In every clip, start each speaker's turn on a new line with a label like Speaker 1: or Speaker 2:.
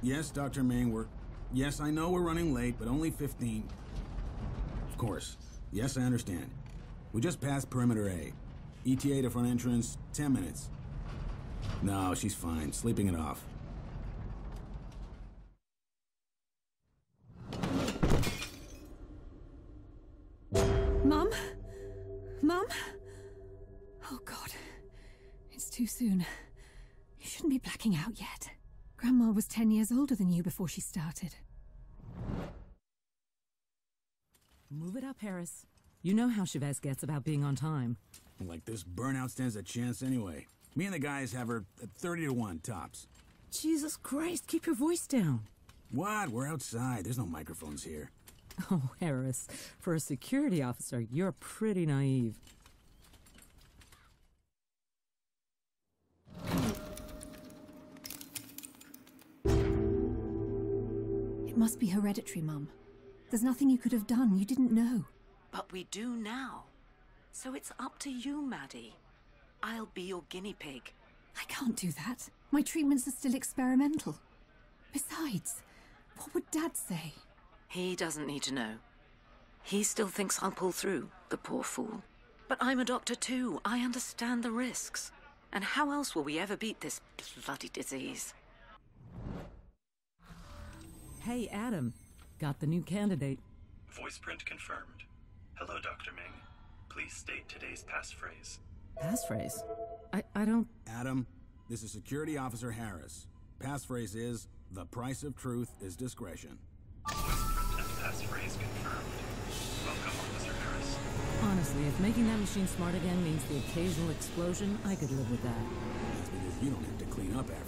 Speaker 1: Yes, Dr. Ming, Yes, I know we're running late, but only 15. Of course. Yes, I understand. We just passed Perimeter A. ETA to front entrance, 10 minutes. No, she's fine. Sleeping it off.
Speaker 2: Mum? Mum? Oh, God. It's too soon. You shouldn't be blacking out yet. Grandma was 10 years older than you before she started.
Speaker 3: Move it up, Harris. You know how Chavez gets about being on time.
Speaker 1: Like this burnout stands a chance anyway. Me and the guys have her at 30 to 1 tops.
Speaker 3: Jesus Christ, keep your voice down.
Speaker 1: What? We're outside. There's no microphones here.
Speaker 3: Oh, Harris, for a security officer, you're pretty naive.
Speaker 2: It must be hereditary, Mum. There's nothing you could have done. You didn't know.
Speaker 4: But we do now. So it's up to you, Maddie. I'll be your guinea pig.
Speaker 2: I can't do that. My treatments are still experimental. Besides, what would Dad say?
Speaker 4: He doesn't need to know. He still thinks I'll pull through, the poor fool. But I'm a doctor too. I understand the risks. And how else will we ever beat this bloody disease?
Speaker 3: Hey, Adam. Got the new candidate.
Speaker 5: Voice print confirmed. Hello, Dr. Ming. Please state today's passphrase.
Speaker 3: Passphrase? I don't...
Speaker 1: Adam, this is Security Officer Harris. Passphrase is, the price of truth is discretion.
Speaker 5: Voice print and passphrase confirmed. Welcome, Officer Harris.
Speaker 3: Honestly, if making that machine smart again means the occasional explosion, I could live with that.
Speaker 1: That's because you don't have to clean up after it.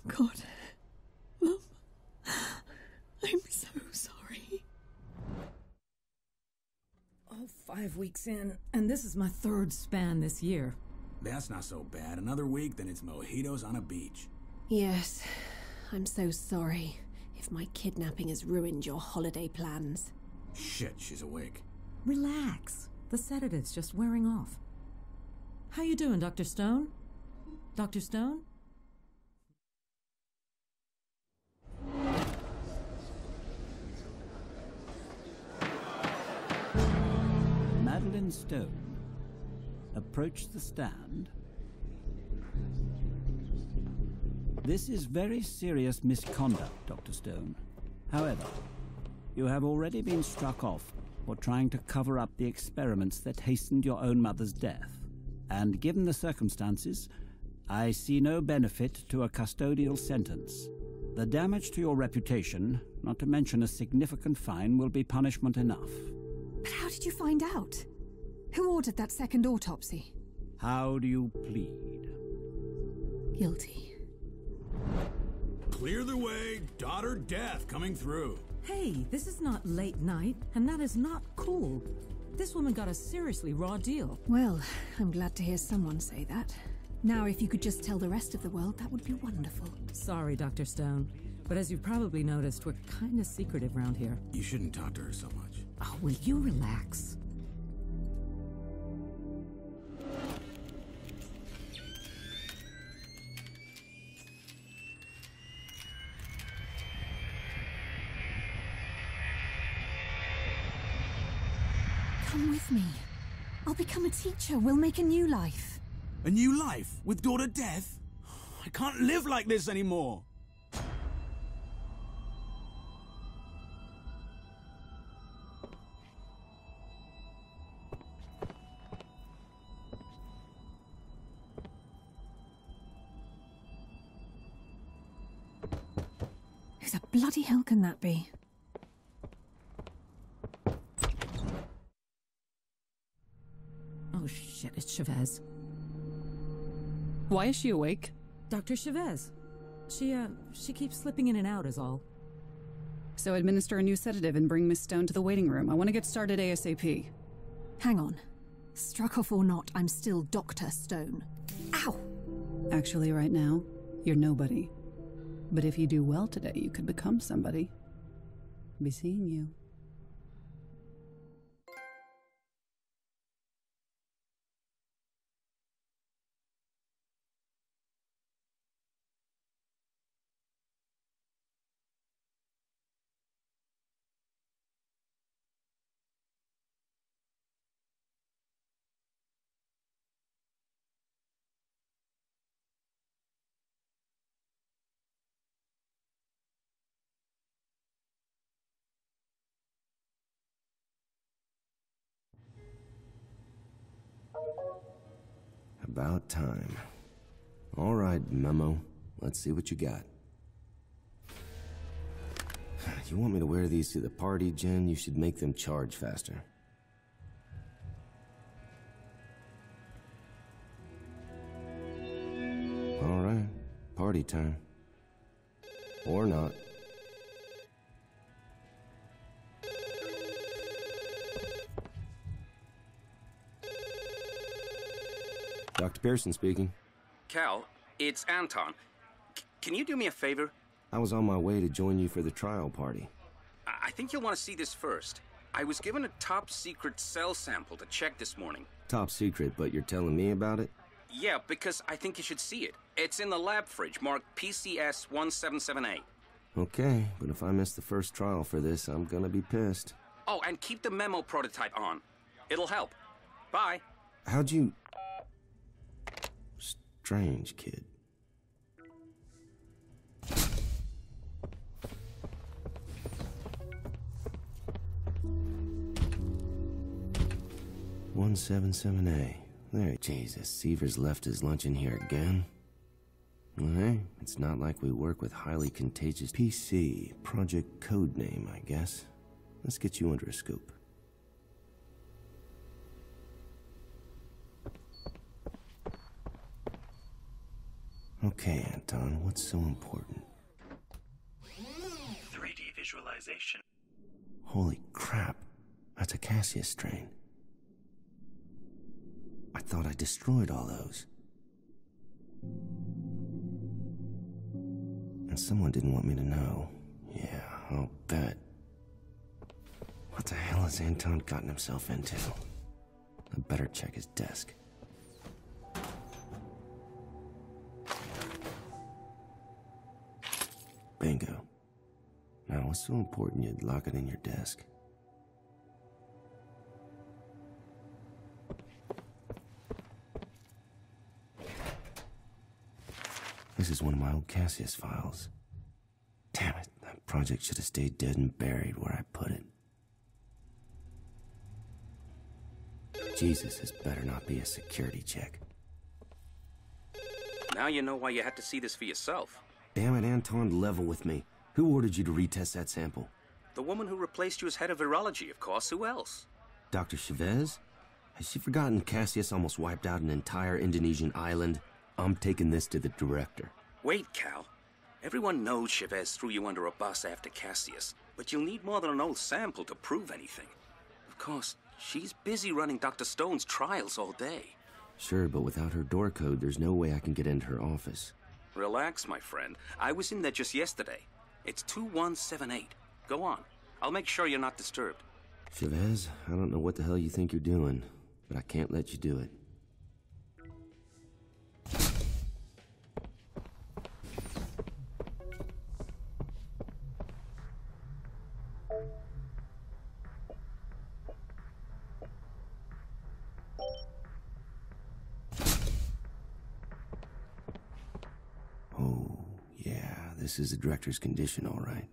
Speaker 2: God. Mum, I'm so sorry.
Speaker 3: Oh, 5 weeks in, and this is my 3rd span this year.
Speaker 1: That's not so bad. Another week, then it's mojitos on a beach.
Speaker 2: Yes, I'm so sorry if my kidnapping has ruined your holiday plans.
Speaker 1: Shit, she's awake.
Speaker 3: Relax. The sedative's just wearing off. How you doing, Dr. Stone? Dr. Stone?
Speaker 6: Madeleine Stone approached the stand. This is very serious misconduct, Dr. Stone. However, you have already been struck off for trying to cover up the experiments that hastened your own mother's death. And given the circumstances, I see no benefit to a custodial sentence. The damage to your reputation, not to mention a significant fine, will be punishment enough.
Speaker 2: But how did you find out? Who ordered that second autopsy?
Speaker 6: How do you plead?
Speaker 2: Guilty.
Speaker 1: Clear the way, daughter death coming through.
Speaker 3: Hey, this is not late night, and that is not cool. This woman got a seriously raw deal.
Speaker 2: Well, I'm glad to hear someone say that. Now, if you could just tell the rest of the world, that would be wonderful.
Speaker 3: Sorry, Dr. Stone, but as you've probably noticed, we're kind of secretive around here.
Speaker 1: You shouldn't talk to her so much.
Speaker 3: Oh, will you relax?
Speaker 2: Come with me. I'll become a teacher. We'll make a new life.
Speaker 1: A new life? With daughter death? I can't live like this anymore.
Speaker 2: Who the bloody hell can that be?
Speaker 3: Oh shit, it's Chavez.
Speaker 7: Why is she awake?
Speaker 3: Dr. Chavez. She keeps slipping in and out is all.
Speaker 7: So administer a new sedative and bring Miss Stone to the waiting room. I want to get started ASAP.
Speaker 2: Hang on. Struck off or not, I'm still Dr. Stone. Ow!
Speaker 7: Actually, right now, you're nobody. But if you do well today, you could become somebody. Be seeing you.
Speaker 8: About time. All right, Memo. Let's see what you got. You want me to wear these to the party, Jen? You should make them charge faster. All right, party time. Or not. Dr. Pearson speaking.
Speaker 9: Cal, it's Anton. Can you do me a favor?
Speaker 8: I was on my way to join you for the trial party.
Speaker 9: I think you'll want to see this first. I was given a top-secret cell sample to check this morning.
Speaker 8: Top secret, but you're telling me about it?
Speaker 9: Yeah, because I think you should see it. It's in the lab fridge, marked PCS 1778.
Speaker 8: Okay, but if I miss the first trial for this, I'm gonna be pissed.
Speaker 9: Oh, and keep the memo prototype on. It'll help. Bye.
Speaker 8: How'd you... Strange kid. (177A). There, Jesus, Seaver's left his lunch in here again. Well, hey, it's not like we work with highly contagious PC, project code name, I guess. Let's get you under a scope. Okay, Anton, what's so important?
Speaker 5: 3D visualization.
Speaker 8: Holy crap, that's a Cassius strain. I thought I destroyed all those. And someone didn't want me to know. Yeah, I'll bet. What the hell has Anton gotten himself into? I better check his desk. Bingo. Now, what's so important you'd lock it in your desk? This is one of my old Cassius files. Damn it, that project should have stayed dead and buried where I put it. Jesus, this better not be a security check.
Speaker 9: Now you know why you had to see this for yourself.
Speaker 8: Damn it, Anton, level with me. Who ordered you to retest that sample?
Speaker 9: The woman who replaced you as head of virology, of course. Who else?
Speaker 8: Dr. Chavez? Has she forgotten Cassius almost wiped out an entire Indonesian island? I'm taking this to the director.
Speaker 9: Wait, Cal. Everyone knows Chavez threw you under a bus after Cassius, but you'll need more than an old sample to prove anything. Of course, she's busy running Dr. Stone's trials all day.
Speaker 8: Sure, but without her door code, there's no way I can get into her office.
Speaker 9: Relax, my friend. I was in there just yesterday. It's 2178. Go on. I'll make sure you're not disturbed.
Speaker 8: Chavez, I don't know what the hell you think you're doing, but I can't let you do it. Oh, yeah, this is the director's condition, all right.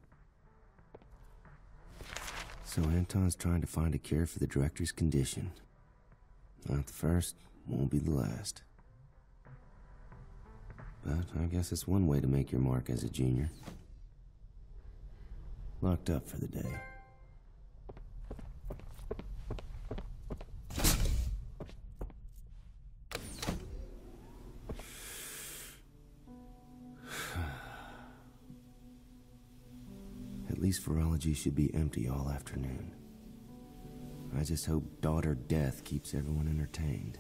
Speaker 8: So Anton's trying to find a cure for the director's condition. Not the first, won't be the last. But I guess it's one way to make your mark as a junior. Locked up for the day. At least virology should be empty all afternoon. I just hope daughter death keeps everyone entertained.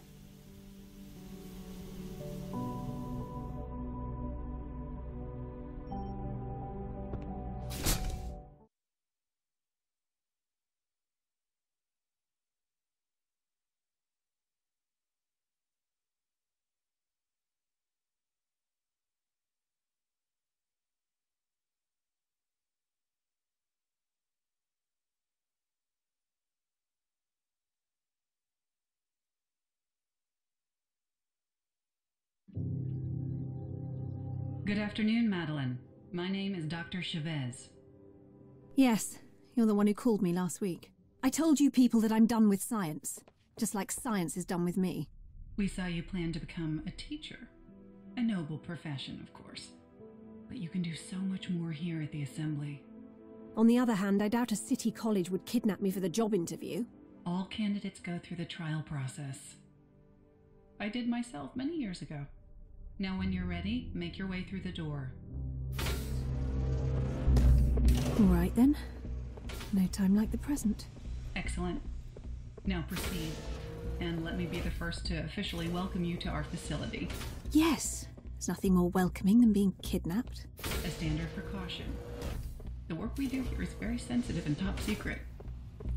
Speaker 10: Good afternoon, Madeleine. My name is Dr. Chavez.
Speaker 2: Yes, you're the one who called me last week. I told you people that I'm done with science, just like science is done with me.
Speaker 10: We saw you plan to become a teacher. A noble profession, of course. But you can do so much more here at the Assembly.
Speaker 2: On the other hand, I doubt a city college would kidnap me for the job interview.
Speaker 10: All candidates go through the trial process. I did myself many years ago. Now when you're ready, make your way through the door.
Speaker 2: All right then. No time like the present.
Speaker 10: Excellent. Now proceed. And let me be the first to officially welcome you to our facility.
Speaker 2: Yes. There's nothing more welcoming than being kidnapped.
Speaker 10: A standard precaution. The work we do here is very sensitive and top secret.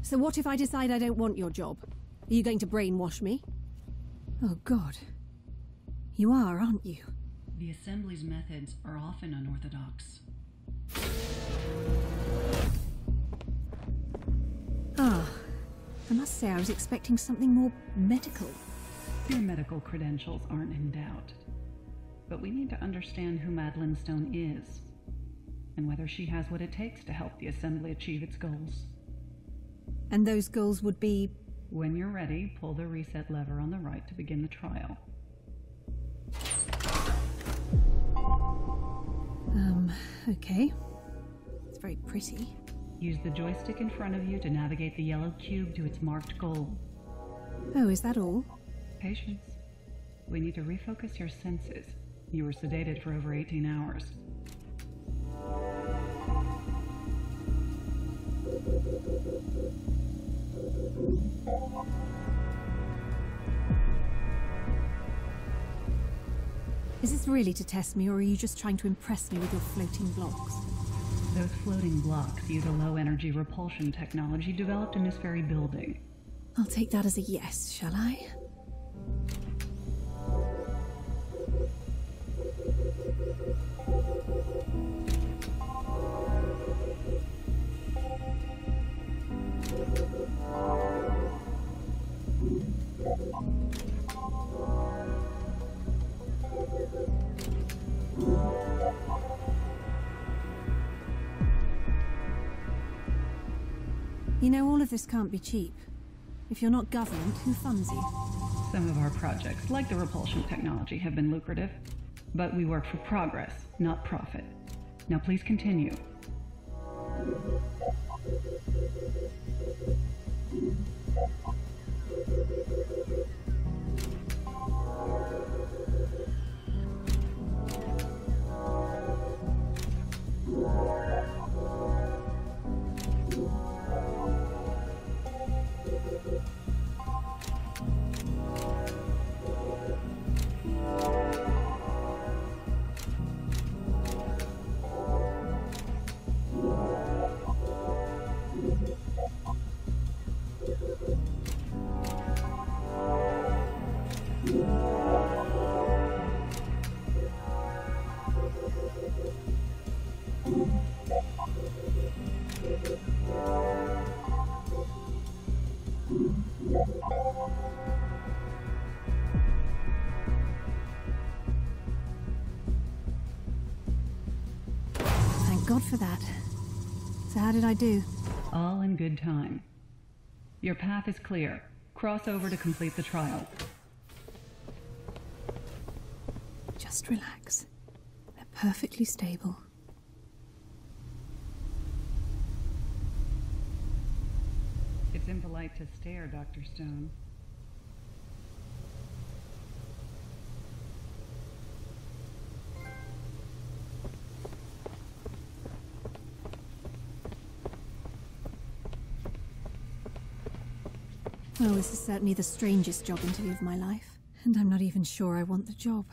Speaker 2: So what if I decide I don't want your job? Are you going to brainwash me? Oh God. You are, aren't you?
Speaker 10: The Assembly's methods are often unorthodox.
Speaker 2: I must say I was expecting something more medical.
Speaker 10: Your medical credentials aren't in doubt. But we need to understand who Madeleine Stone is, and whether she has what it takes to help the Assembly achieve its goals.
Speaker 2: And those goals would be...
Speaker 10: When you're ready, pull the reset lever on the right to begin the trial.
Speaker 2: Okay. It's very pretty.
Speaker 10: Use the joystick in front of you to navigate the yellow cube to its marked goal.
Speaker 2: Oh, is that all?
Speaker 10: Patience. We need to refocus your senses. You were sedated for over 18 hours.
Speaker 2: Is this really to test me, or are you just trying to impress me with your floating blocks?
Speaker 10: Those floating blocks use a low-energy repulsion technology developed in this very building.
Speaker 2: I'll take that as a yes, shall I? You know, all of this can't be cheap. If you're not government, who funds you?
Speaker 10: Some of our projects, like the repulsion technology, have been lucrative. But we work for progress, not profit. Now please continue.
Speaker 2: Thank God for that. So how did I do?
Speaker 10: All in good time. Your path is clear. Cross over to complete the trial.
Speaker 2: Just relax. They're perfectly stable.
Speaker 10: It's impolite to stare, Dr. Stone.
Speaker 2: Well, this is certainly the strangest job interview of my life, and I'm not even sure I want the job.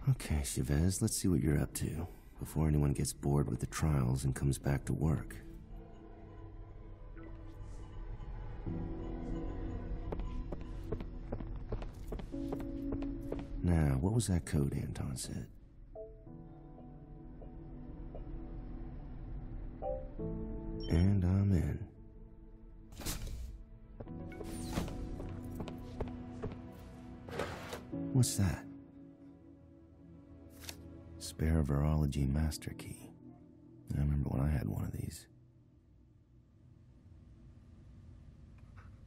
Speaker 8: Okay, Chavez, let's see what you're up to before anyone gets bored with the trials and comes back to work. Now, what was that code Anton said? And I'm in. What's that? Spare virology master key. I remember when I had one of these.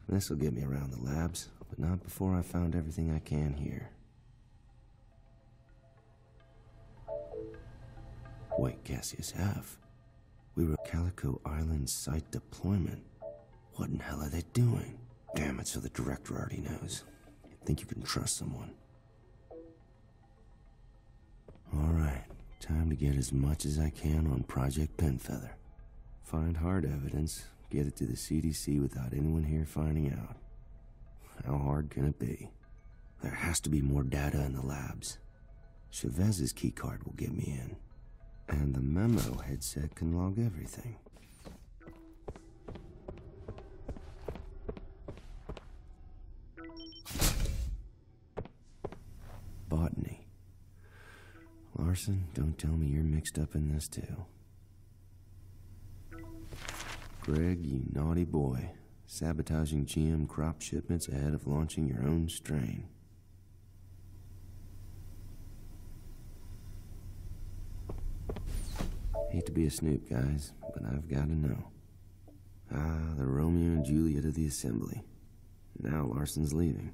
Speaker 8: This'll get me around the labs, but not before I found everything I can here. Wait, Cassius F. We were at Calico Island site deployment. What in hell are they doing? Damn it, so the director already knows. You'd think you can trust someone. Alright, time to get as much as I can on Project Penfeather. Find hard evidence, get it to the CDC without anyone here finding out. How hard can it be? There has to be more data in the labs. Chavez's keycard will get me in. And the memo headset can log everything. Botany. Larson, don't tell me you're mixed up in this too. Greg, you naughty boy. Sabotaging GM crop shipments ahead of launching your own strain. Hate to be a snoop, guys, but I've got to know. Ah, the Romeo and Juliet of the assembly. Now Larson's leaving.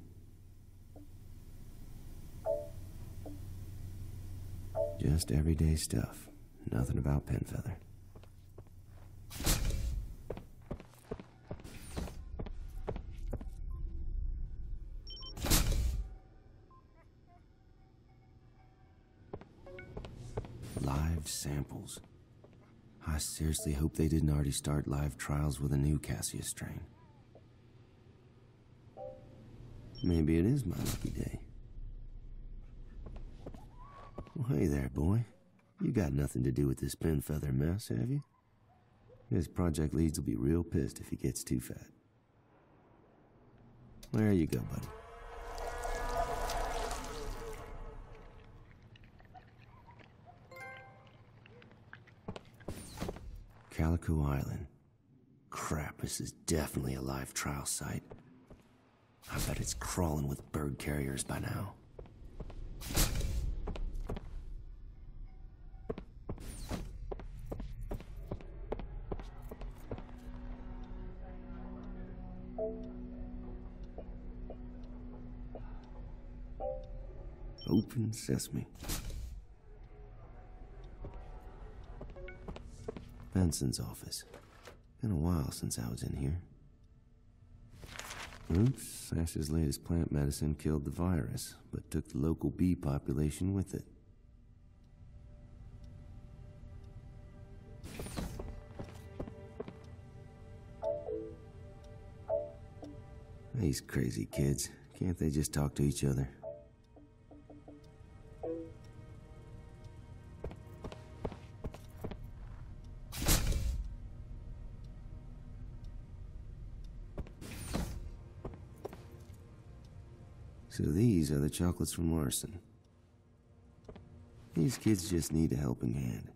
Speaker 8: Just everyday stuff. Nothing about Penfeather. Live samples. I seriously hope they didn't already start live trials with a new Cassius strain. Maybe it is my lucky day. Well, hey there, boy. You got nothing to do with this Penfeather mess, have you? His project leads will be real pissed if he gets too fat. There you go, buddy. Calico Island. Crap, this is definitely a live trial site. I bet it's crawling with bird carriers by now. Open sesame. Benson's office. Been a while since I was in here. Oops, Ash's latest plant medicine killed the virus, but took the local bee population with it. These crazy kids, can't they just talk to each other? So these are the chocolates from Larson. These kids just need a helping hand.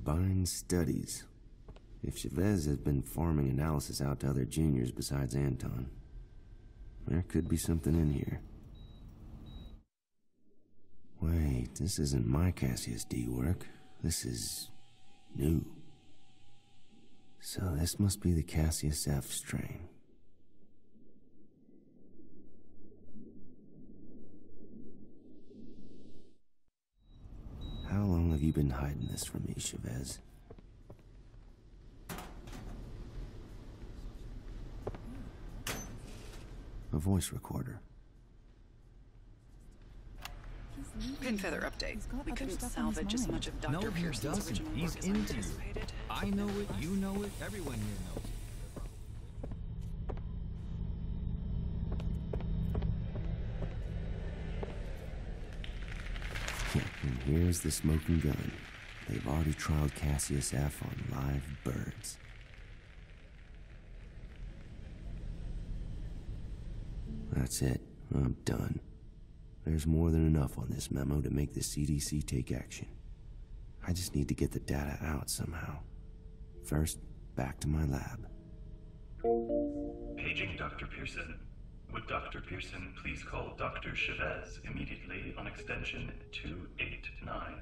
Speaker 8: Combined studies. If Chavez has been farming analysis out to other juniors besides Anton, there could be something in here. Wait, this isn't my Cassius D work. This is new. So this must be the Cassius F strain. How long have you been hiding this from me, Chavez? A voice recorder.
Speaker 11: Pinfeather update. We couldn't salvage as much of Dr. Pearson's original work as anticipated.
Speaker 12: I know it, you know it, everyone here knows it.
Speaker 8: And here's the smoking gun. They've already trialed Cassius F on live birds. That's it. I'm done. There's more than enough on this memo to make the CDC take action. I just need to get the data out somehow. First, back to my lab.
Speaker 5: Paging Dr. Pearson. Would Dr. Pearson please call Dr. Chavez immediately on extension 289?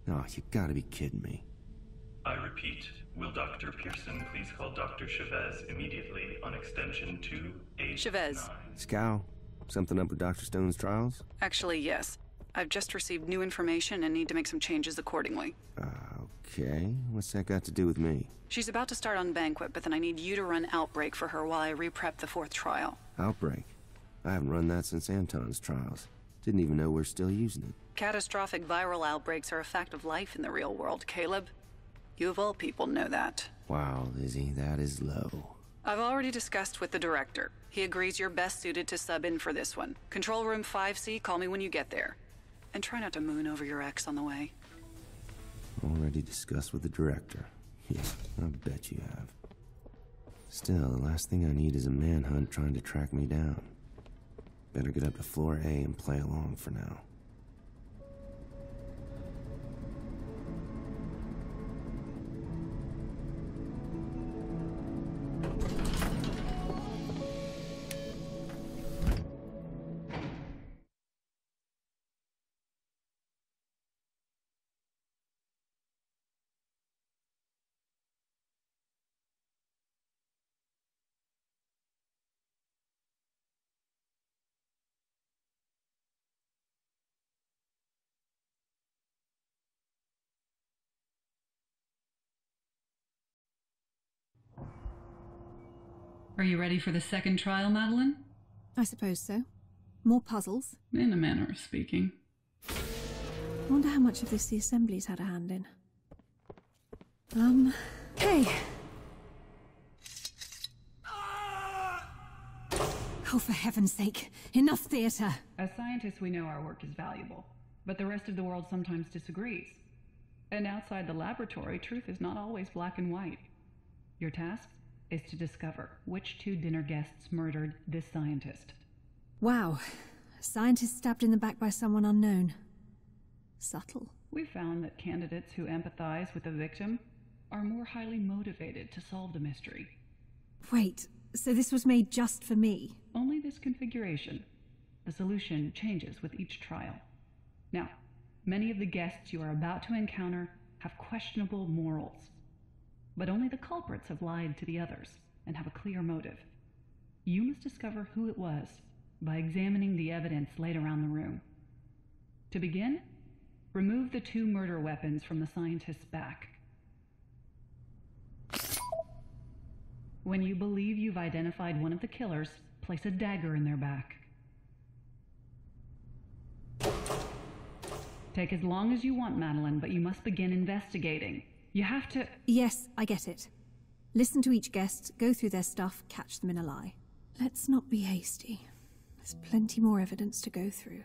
Speaker 8: Oh, you gotta be kidding me.
Speaker 5: I repeat, will Dr. Pearson please call Dr. Chavez immediately on extension 289?
Speaker 11: Chavez.
Speaker 8: Scow, something up with Dr. Stone's trials?
Speaker 11: Actually, yes. I've just received new information and need to make some changes accordingly.
Speaker 8: Okay. What's that got to do with me?
Speaker 11: She's about to start on Banquet, but then I need you to run Outbreak for her while I re-prep the 4th trial.
Speaker 8: Outbreak? I haven't run that since Anton's trials. Didn't even know we're still using it.
Speaker 11: Catastrophic viral outbreaks are a fact of life in the real world, Caleb. You of all people know that.
Speaker 8: Wow, Lizzie, that is low.
Speaker 11: I've already discussed with the director. He agrees you're best suited to sub in for this one. Control room 5C, call me when you get there. And try not to moon over your ex on the way.
Speaker 8: Already discussed with the director. Yeah, I bet you have. Still, the last thing I need is a manhunt trying to track me down. Better get up to floor A and play along for now.
Speaker 10: Are you ready for the second trial, Madeleine?
Speaker 2: I suppose so. More puzzles?
Speaker 10: In a manner of speaking.
Speaker 2: I wonder how much of this the Assembly's had a hand in. Hey! Oh, for heaven's sake, enough theater!
Speaker 10: As scientists, we know our work is valuable, but the rest of the world sometimes disagrees. And outside the laboratory, truth is not always black and white. Your task is to discover which 2 dinner guests murdered this scientist.
Speaker 2: Wow. A scientist stabbed in the back by someone unknown. Subtle.
Speaker 10: We found that candidates who empathize with the victim are more highly motivated to solve the mystery.
Speaker 2: Wait, so this was made just for me?
Speaker 10: Only this configuration. The solution changes with each trial. Now, many of the guests you are about to encounter have questionable morals. But only the culprits have lied to the others and have a clear motive. You must discover who it was by examining the evidence laid around the room. To begin, remove the 2 murder weapons from the scientist's back. When you believe you've identified one of the killers, place a dagger in their back. Take as long as you want, Madeleine, but you must begin investigating. You have to...
Speaker 2: Yes, I get it. Listen to each guest, go through their stuff, catch them in a lie. Let's not be hasty. There's plenty more evidence to go through.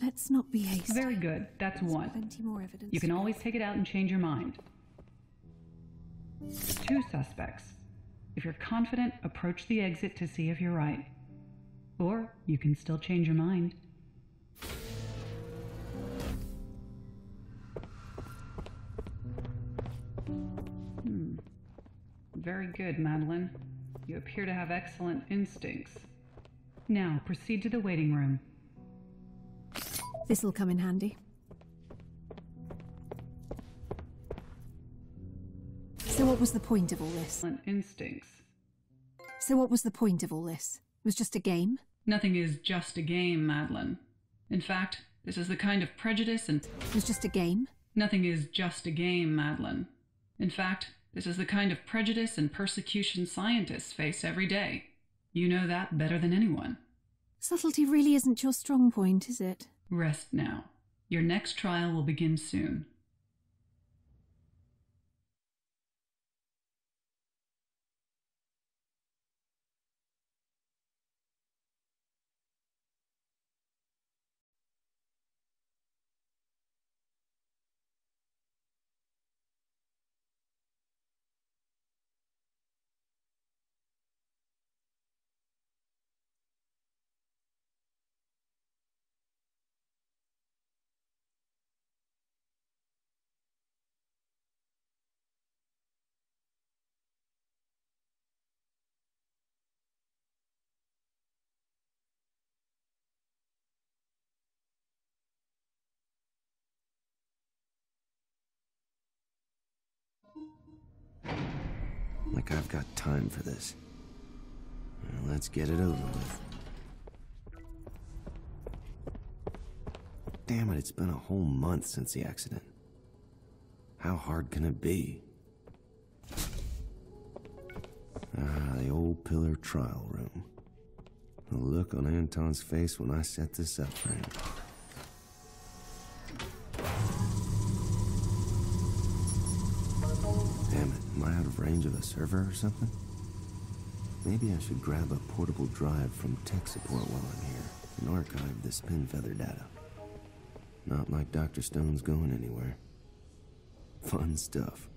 Speaker 2: Let's not be hasty.
Speaker 10: Very good. That's
Speaker 2: There's
Speaker 10: 1.
Speaker 2: plenty more evidence.
Speaker 10: You can always take it out and change your mind. 2 suspects. If you're confident, approach the exit to see if you're right. Or you can still change your mind. good, Madeleine. You appear to have excellent instincts. Now, proceed to the waiting room.
Speaker 2: This'll come in handy. So what was the point of all this?
Speaker 10: Excellent instincts.
Speaker 2: So what was the point of all this? It was just a game?
Speaker 10: Nothing is just a game, Madeleine. In fact, this is the kind of prejudice and...
Speaker 2: It was just a game?
Speaker 10: Nothing is just a game, Madeleine. In fact, this is the kind of prejudice and persecution scientists face every day. You know that better than anyone.
Speaker 2: Subtlety really isn't your strong point, is it?
Speaker 10: Rest now. Your next trial will begin soon.
Speaker 8: Like I've got time for this. Well, let's get it over with. Damn it, it's been a whole month since the accident. How hard can it be? Ah, the old pillar trial room. The look on Anton's face when I set this up for him. Damn it, am I out of range of a server or something? Maybe I should grab a portable drive from tech support while I'm here and archive the spin feather data. Not like Dr. Stone's going anywhere. Fun stuff.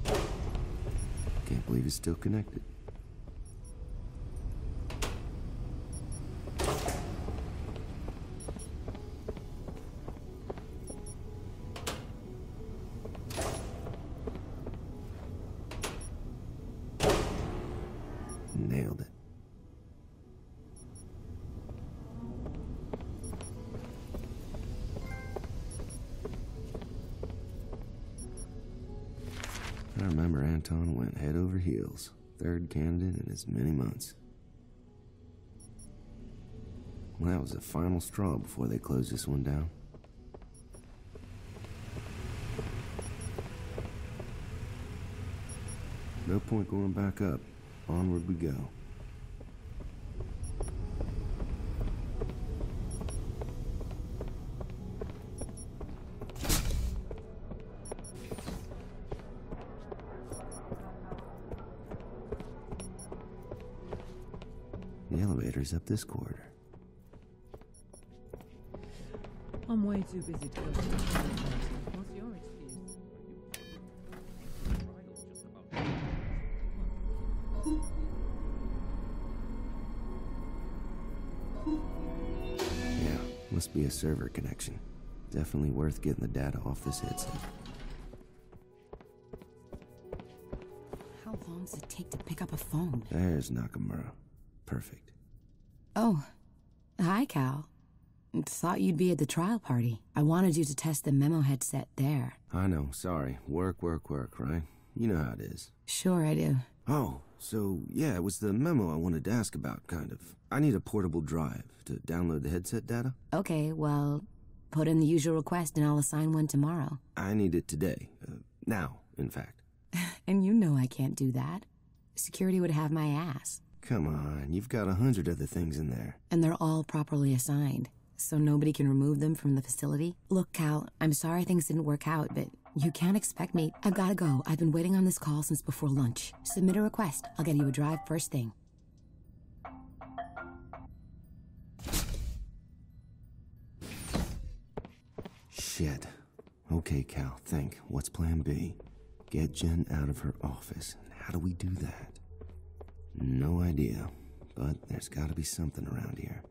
Speaker 8: Can't believe it's still connected. Nailed it. I remember Anton went head over heels. Third candidate in as many months. Well, that was the final straw before they closed this one down. No point going back up. Onward we go. The elevator's up this corridor.
Speaker 3: I'm way too busy to go. What's your excuse?
Speaker 8: Yeah, must be a server connection. Definitely worth getting the data off this headset.
Speaker 13: How long does it take to pick up a phone?
Speaker 8: There's Nakamura. Perfect.
Speaker 13: Oh, hi, Cal. Thought you'd be at the trial party. I wanted you to test the memo headset there.
Speaker 8: I know, sorry. Work, right? You know how it is.
Speaker 13: Sure, I do.
Speaker 8: Oh, so, yeah, it was the memo I wanted to ask about, kind of. I need a portable drive to download the headset data.
Speaker 13: Okay, well, put in the usual request and I'll assign one tomorrow.
Speaker 8: I need it today. Now, in fact.
Speaker 13: And you know I can't do that. Security would have my ass.
Speaker 8: Come on, you've got 100 other things in there.
Speaker 13: And they're all properly assigned, so nobody can remove them from the facility. Look, Cal, I'm sorry things didn't work out, but you can't expect me. I've gotta go. I've been waiting on this call since before lunch. Submit a request. I'll get you a drive first thing.
Speaker 8: Shit. Okay, Cal, think. What's plan B? Get Jen out of her office. How do we do that? No idea, but there's gotta be something around here.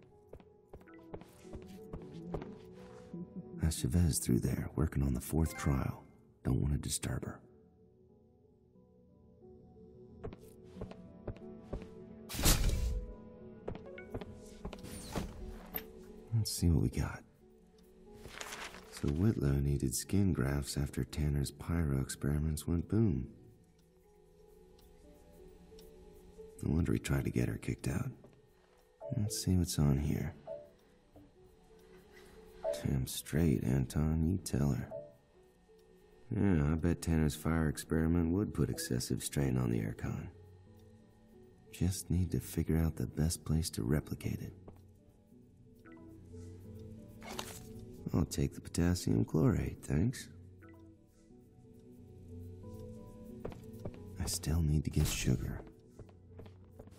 Speaker 8: That's Chavez through there, working on the 4th trial. Don't want to disturb her. Let's see what we got. So Whitlow needed skin grafts after Tanner's pyro experiments went boom. No wonder he tried to get her kicked out. Let's see what's on here. Damn straight, Anton, you tell her. Yeah, I bet Tanner's fire experiment would put excessive strain on the aircon. Just need to figure out the best place to replicate it. I'll take the potassium chlorate, thanks. I still need to get sugar.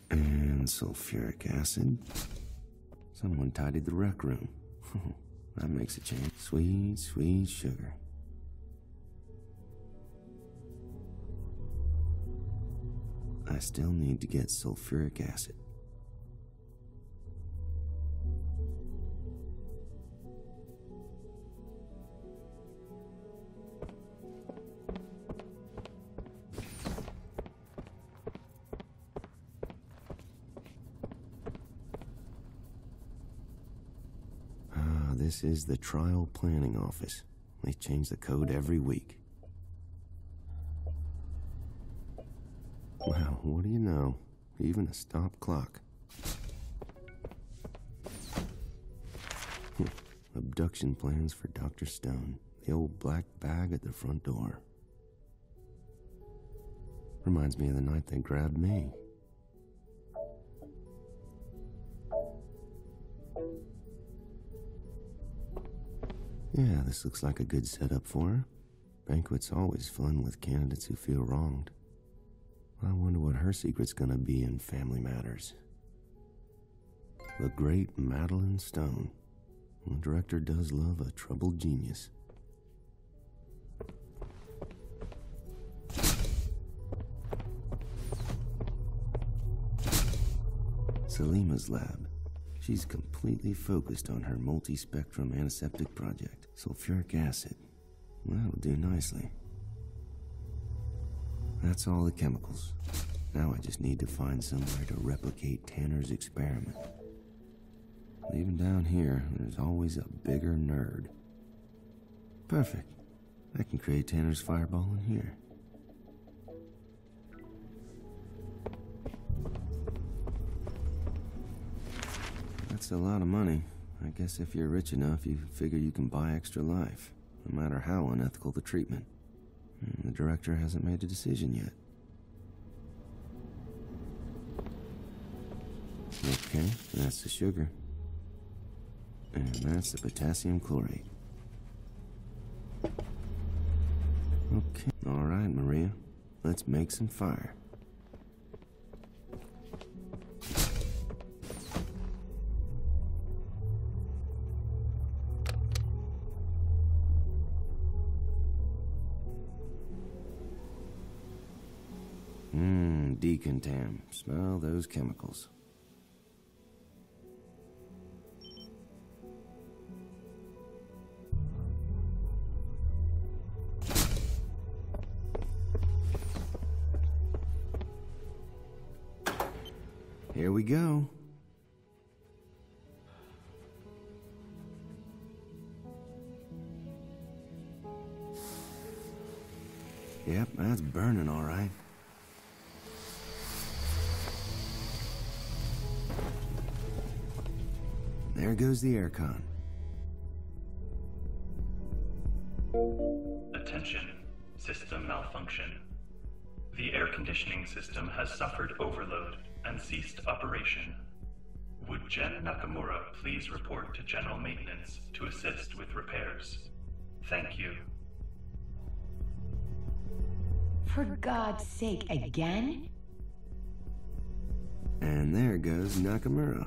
Speaker 8: And sulfuric acid. Someone tidied the rec room. That makes a change. Sweet, sweet sugar. I still need to get sulfuric acid. This is the trial planning office. They change the code every week. Well, what do you know? Even a stop clock. Abduction plans for Dr. Stone. The old black bag at the front door. Reminds me of the night they grabbed me. Yeah, this looks like a good setup for her. Banquet's always fun with candidates who feel wronged. I wonder what her secret's gonna be in family matters. The great Madeleine Stone. The director does love a troubled genius. Selima's lab. She's completely focused on her multi-spectrum antiseptic project. Sulfuric acid. That'll do nicely. That's all the chemicals. Now I just need to find somewhere to replicate Tanner's experiment. Even down here, there's always a bigger nerd. Perfect. I can create Tanner's fireball in here. That's a lot of money. I guess if you're rich enough, you figure you can buy extra life, no matter how unethical the treatment. The director hasn't made a decision yet. Okay, that's the sugar. And that's the potassium chlorate. Okay, all right, Maria. Let's make some fire. Decontam. Smell those chemicals. Here we go. Yep, that's burning all right. There goes the aircon.
Speaker 5: Attention. System malfunction. The air conditioning system has suffered overload and ceased operation. Would Jen Nakamura please report to General Maintenance to assist with repairs? Thank you.
Speaker 14: For God's sake, again?
Speaker 8: And there goes Nakamura.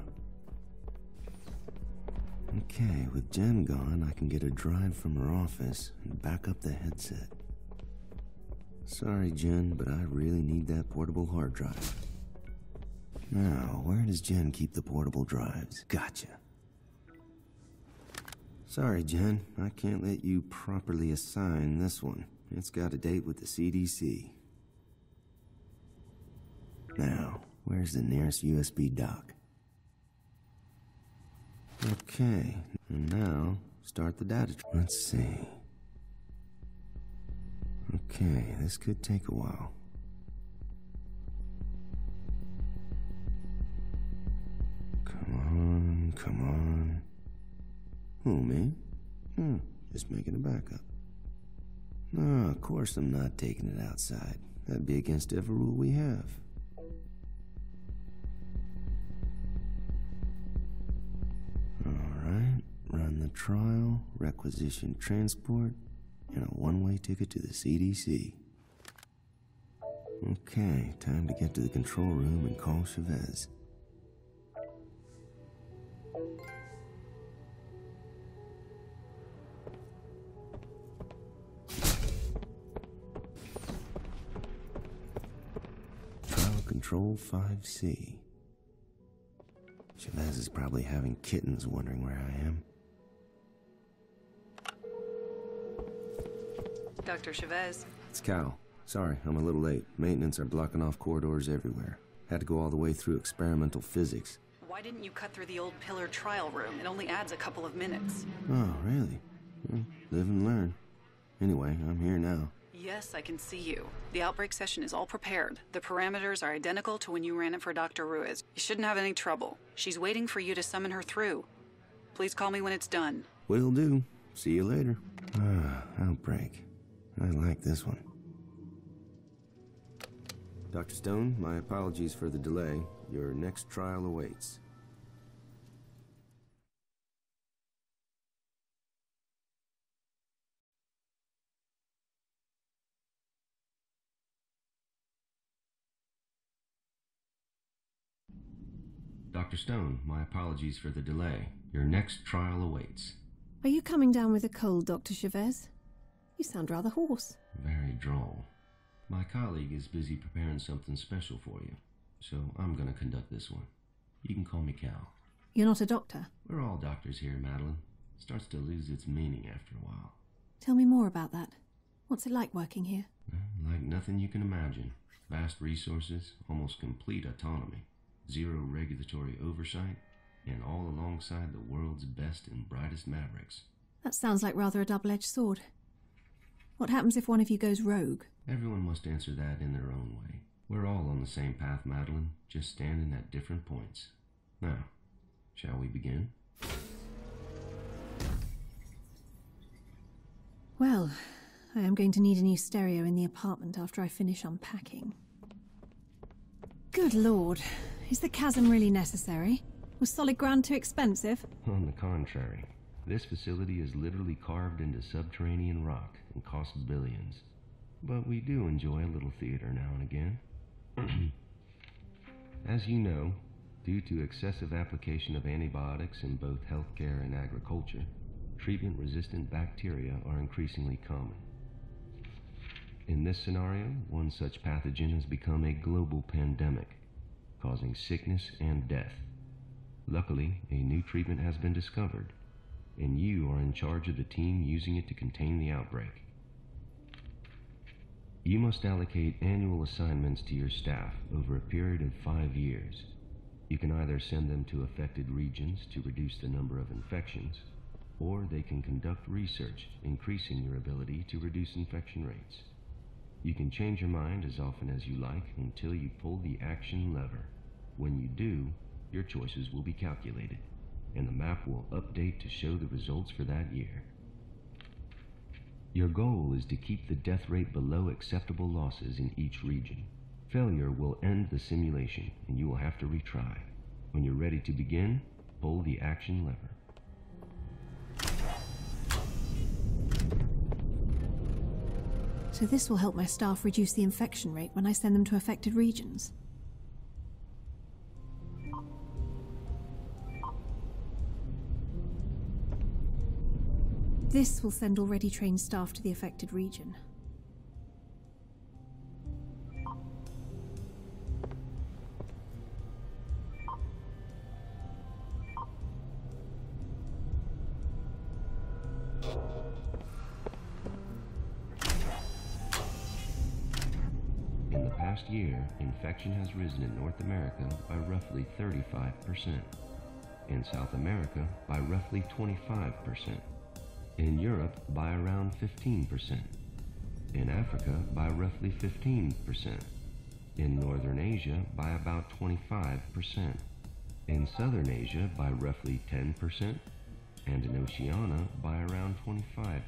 Speaker 8: Okay, with Jen gone, I can get a drive from her office and back up the headset. Sorry, Jen, but I really need that portable hard drive. Now, where does Jen keep the portable drives? Gotcha. Sorry, Jen, I can't let you properly assign this one. It's got a date with the CDC. Now, where's the nearest USB dock? Okay, And now, start the data. Let's see. Okay, this could take a while. Come on. Who, me? Just making a backup. No, of course I'm not taking it outside. That'd be against every rule we have. Alright, run the trial, requisition transport, and a one-way ticket to the CDC. Okay, time to get to the control room and call Chavez. Trial Control 5C. Chavez is probably having kittens wondering where I am.
Speaker 11: Dr. Chavez.
Speaker 8: It's Cal. Sorry, I'm a little late. Maintenance are blocking off corridors everywhere. Had to go all the way through experimental physics.
Speaker 11: Why didn't you cut through the old pillar trial room? It only adds a couple of minutes.
Speaker 8: Oh, really? Well, live and learn. Anyway, I'm here now.
Speaker 11: Yes, I can see you. The outbreak session is all prepared. The parameters are identical to when you ran it for Dr. Ruiz. You shouldn't have any trouble. She's waiting for you to summon her through. Please call me when it's done.
Speaker 8: Will do. See you later. Outbreak. I like this one. Dr. Stone, my apologies for the delay. Your next trial awaits. Dr. Stone, my apologies for the delay. Your next trial awaits.
Speaker 2: Are you coming down with a cold, Dr. Chavez? You sound rather hoarse.
Speaker 8: Very droll. My colleague is busy preparing something special for you, so I'm gonna conduct this one. You can call me Cal.
Speaker 2: You're not a doctor?
Speaker 8: We're all doctors here, Madeleine. It starts to lose its meaning after a while.
Speaker 2: Tell me more about that. What's it like working here?
Speaker 8: Like nothing you can imagine. Vast resources, almost complete autonomy, zero regulatory oversight, and all alongside the world's best and brightest mavericks.
Speaker 2: That sounds like rather a double-edged sword. What happens if one of you goes rogue?
Speaker 8: Everyone must answer that in their own way. We're all on the same path, Madeleine, just standing at different points. Now, shall we begin?
Speaker 2: Well, I am going to need a new stereo in the apartment after I finish unpacking. Good Lord, is the chasm really necessary? Was solid ground too expensive?
Speaker 8: On the contrary, this facility is literally carved into subterranean rock and costs billions. But we do enjoy a little theater now and again. As you know, due to excessive application of antibiotics in both healthcare and agriculture, treatment-resistant bacteria are increasingly common. In this scenario, one such pathogen has become a global pandemic, causing sickness and death. Luckily, a new treatment has been discovered, and you are in charge of the team using it to contain the outbreak. You must allocate annual assignments to your staff over a period of 5 years. You can either send them to affected regions to reduce the number of infections, or they can conduct research, increasing your ability to reduce infection rates. You can change your mind as often as you like until you pull the action lever. When you do, your choices will be calculated, and the map will update to show the results for that year. Your goal is to keep the death rate below acceptable losses in each region. Failure will end the simulation, and you will have to retry. When you're ready to begin, pull the action lever.
Speaker 2: So this will help my staff reduce the infection rate when I send them to affected regions. This will send already trained staff to the affected region.
Speaker 8: In the past year, infection has risen in North America by roughly 35%. in South America by roughly 25%, in Europe by around 15%, in Africa by roughly 15%, in Northern Asia by about 25%, in Southern Asia by roughly 10%, and in Oceania by around 25%.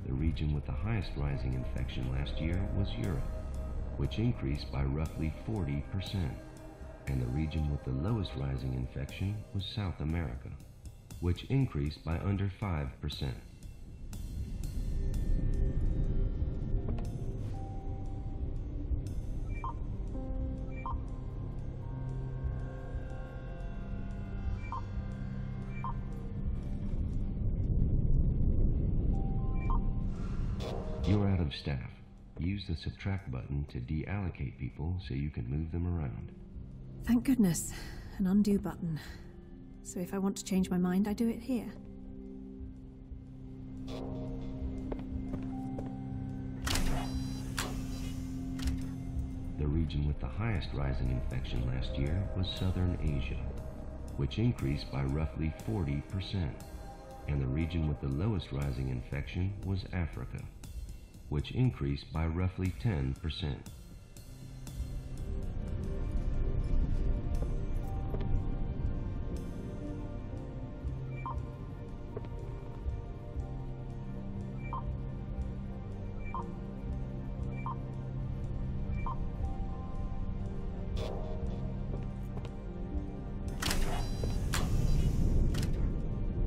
Speaker 8: The region with the highest rising infection last year was Europe, which increased by roughly 40%, and the region with the lowest rising infection was South America, which increased by under 5%. You're out of staff. Use the subtract button to deallocate people so you can move them around.
Speaker 2: Thank goodness. An undo button. So if I want to change my mind, I do it here.
Speaker 8: The region with the highest rising infection last year was Southern Asia, which increased by roughly 40%, and the region with the lowest rising infection was Africa, which increased by roughly 10%.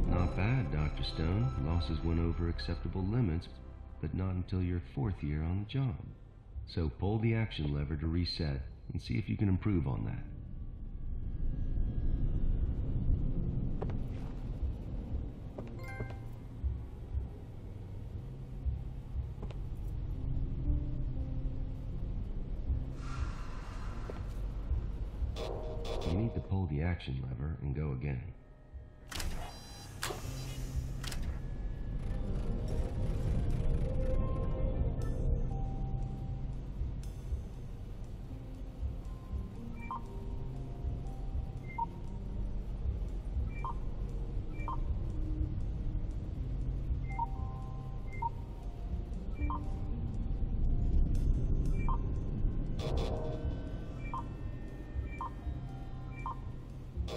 Speaker 8: Not bad, Dr. Stone. Losses went over acceptable limits, but not until your 4th year on the job. So pull the action lever to reset and see if you can improve on that. You need to pull the action lever and go again.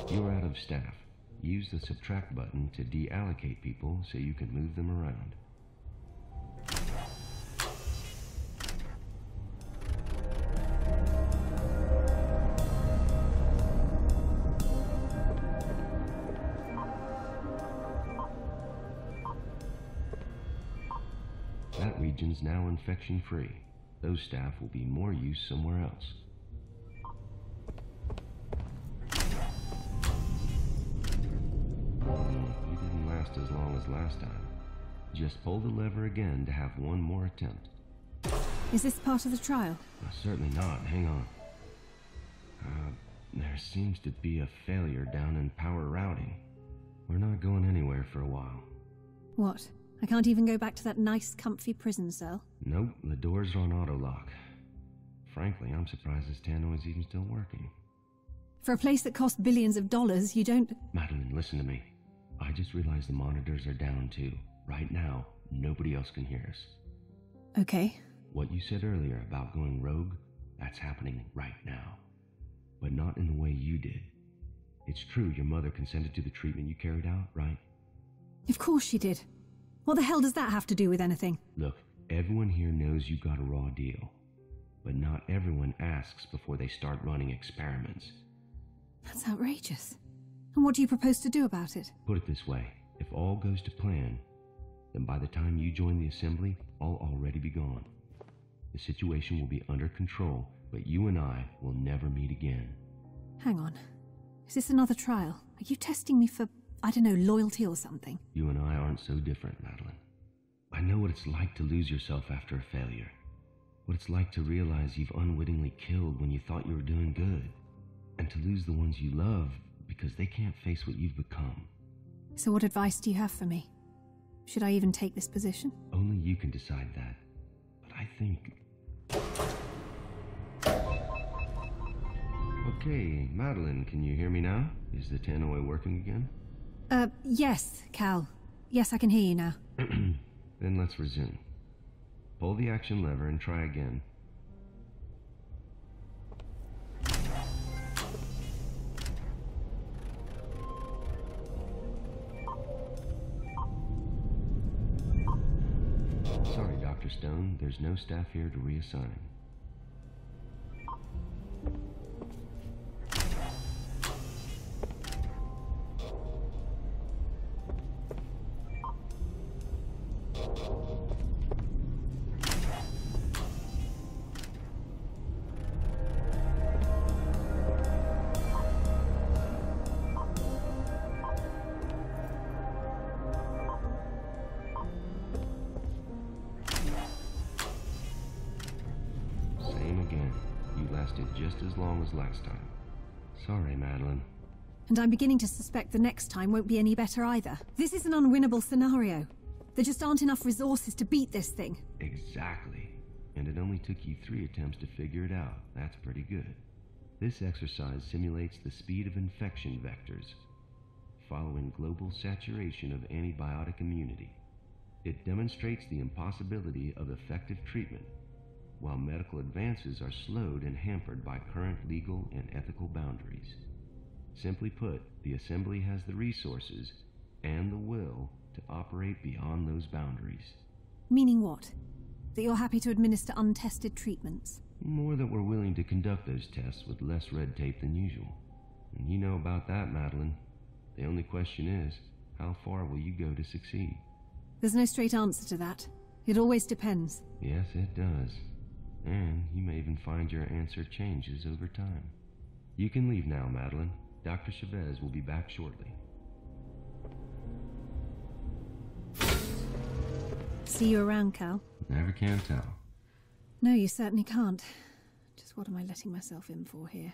Speaker 8: You're out of staff. Use the subtract button to deallocate people so you can move them around. That region's now infection-free. Those staff will be more use somewhere else. You didn't last as long as last time. Just pull the lever again to have one more attempt.
Speaker 2: Is this part of the trial?
Speaker 8: Certainly not. Hang on. There seems to be a failure down in power routing. We're not going anywhere for a while.
Speaker 2: What? I can't even go back to that nice, comfy prison cell?
Speaker 8: Nope, the doors are on auto lock. Frankly, I'm surprised this tannoy is even still working.
Speaker 2: For a place that costs billions of dollars, you don't...
Speaker 8: Madeleine, listen to me. I just realized the monitors are down too. Right now, nobody else can hear us.
Speaker 2: Okay.
Speaker 8: What you said earlier about going rogue, that's happening right now. But not in the way you did. It's true your mother consented to the treatment you carried out, right?
Speaker 2: Of course she did. What the hell does that have to do with anything?
Speaker 8: Look, everyone here knows you got a raw deal. But not everyone asks before they start running experiments.
Speaker 2: That's outrageous. And what do you propose to do about it?
Speaker 8: Put it this way, if all goes to plan, then by the time you join the assembly, I'll already be gone. The situation will be under control, but you and I will never meet again.
Speaker 2: Hang on. Is this another trial? Are you testing me for, I don't know, loyalty or something?
Speaker 8: You and I aren't so different, Madeleine. I know what it's like to lose yourself after a failure. What it's like to realize you've unwittingly killed when you thought you were doing good, and to lose the ones you love because they can't face what you've become.
Speaker 2: So what advice do you have for me? Should I even take this position?
Speaker 8: Only you can decide that. But I think... Okay, Madeleine, can you hear me now? Is the tannoy working again?
Speaker 2: Yes, Cal. Yes, I can hear you now.
Speaker 8: Then let's resume. Pull the action lever and try again. Sorry, Dr. Stone. There's no staff here to reassign. Just as long as last time. Sorry, Madeleine.
Speaker 2: And I'm beginning to suspect the next time won't be any better either. This is an unwinnable scenario. There just aren't enough resources to beat this thing.
Speaker 8: Exactly. And it only took you 3 attempts to figure it out. That's pretty good. This exercise simulates the speed of infection vectors, following global saturation of antibiotic immunity. It demonstrates the impossibility of effective treatment, while medical advances are slowed and hampered by current legal and ethical boundaries. Simply put, the Assembly has the resources and the will to operate beyond those boundaries.
Speaker 2: Meaning what? That you're happy to administer untested treatments?
Speaker 8: More that we're willing to conduct those tests with less red tape than usual. And you know about that, Madeleine. The only question is, how far will you go to succeed?
Speaker 2: There's no straight answer to that. It always depends.
Speaker 8: Yes, it does. And you may even find your answer changes over time. You can leave now, Madeleine. Dr. Chavez will be back shortly.
Speaker 2: See you around, Cal.
Speaker 8: Never can tell.
Speaker 2: No, you certainly can't. Just what am I letting myself in for here?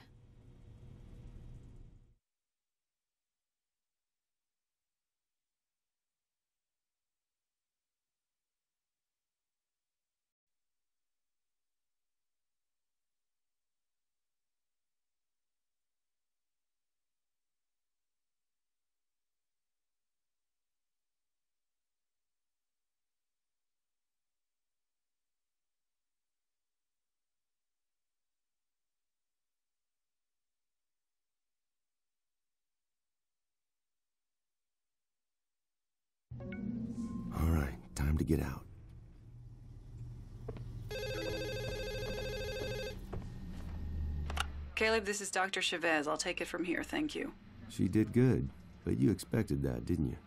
Speaker 8: All right, time to get out.
Speaker 11: Caleb, this is Dr. Chavez. I'll take it from here, thank you.
Speaker 8: She did good, but you expected that, didn't you?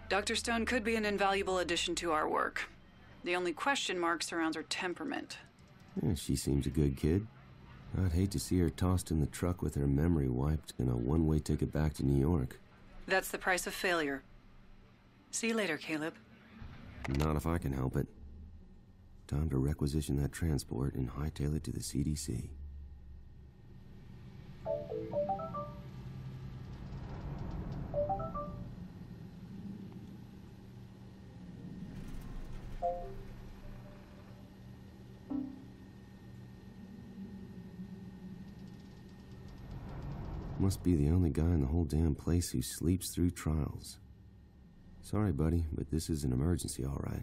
Speaker 11: Dr. Stone could be an invaluable addition to our work. The only question mark surrounds her temperament.
Speaker 8: Yeah, she seems a good kid. I'd hate to see her tossed in the truck with her memory wiped and a one-way ticket back to New York.
Speaker 11: That's the price of failure. See you later, Caleb.
Speaker 8: Not if I can help it. Time to requisition that transport and hightail it to the CDC. Must be the only guy in the whole damn place who sleeps through trials. Sorry, buddy, but this is an emergency, all right.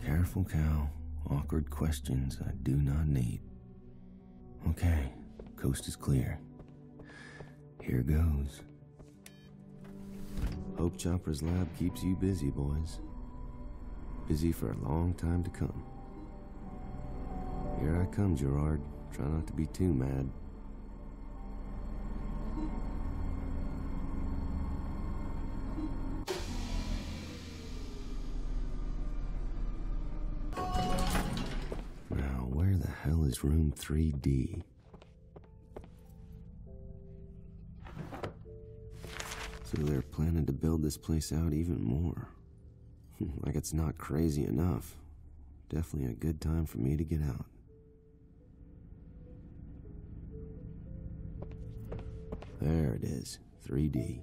Speaker 8: Careful, Cal. Awkward questions I do not need. Okay, coast is clear. Here goes. Hope Chopper's lab keeps you busy, boys. Busy for a long time to come. Here I come, Gerard. Try not to be too mad. Now, where the hell is room 3D? So they're planning to build this place out even more. Like it's not crazy enough. Definitely a good time for me to get out. There it is, 3D.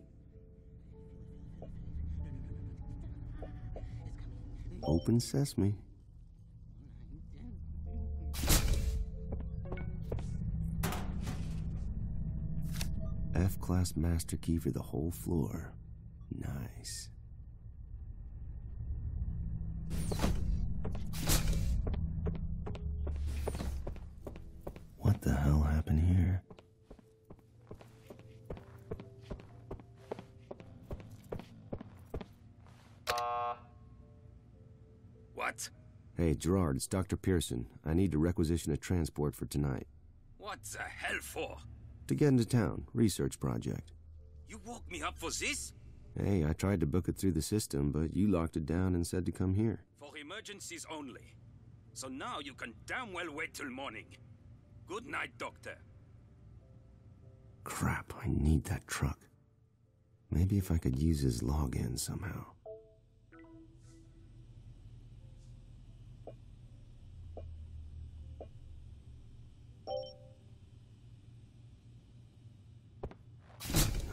Speaker 8: Open sesame. F-class master key for the whole floor. Nice. What the hell happened here?
Speaker 9: What?
Speaker 8: Hey, Gerard, it's Dr. Pearson. I need to requisition a transport for tonight.
Speaker 9: What the hell for?
Speaker 8: To get into town. Research project.
Speaker 9: You woke me up for this?
Speaker 8: Hey, I tried to book it through the system, but you locked it down and said to come here.
Speaker 9: For emergencies only. So now you can damn well wait till morning. Good night, Doctor.
Speaker 8: Crap, I need that truck. Maybe if I could use his login somehow.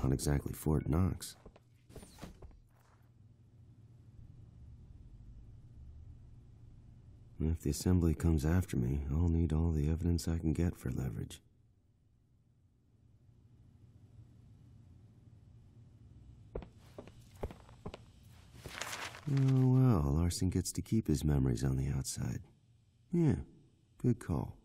Speaker 8: Not exactly Fort Knox. If the assembly comes after me, I'll need all the evidence I can get for leverage. Oh well, Larson gets to keep his memories on the outside. Yeah, good call.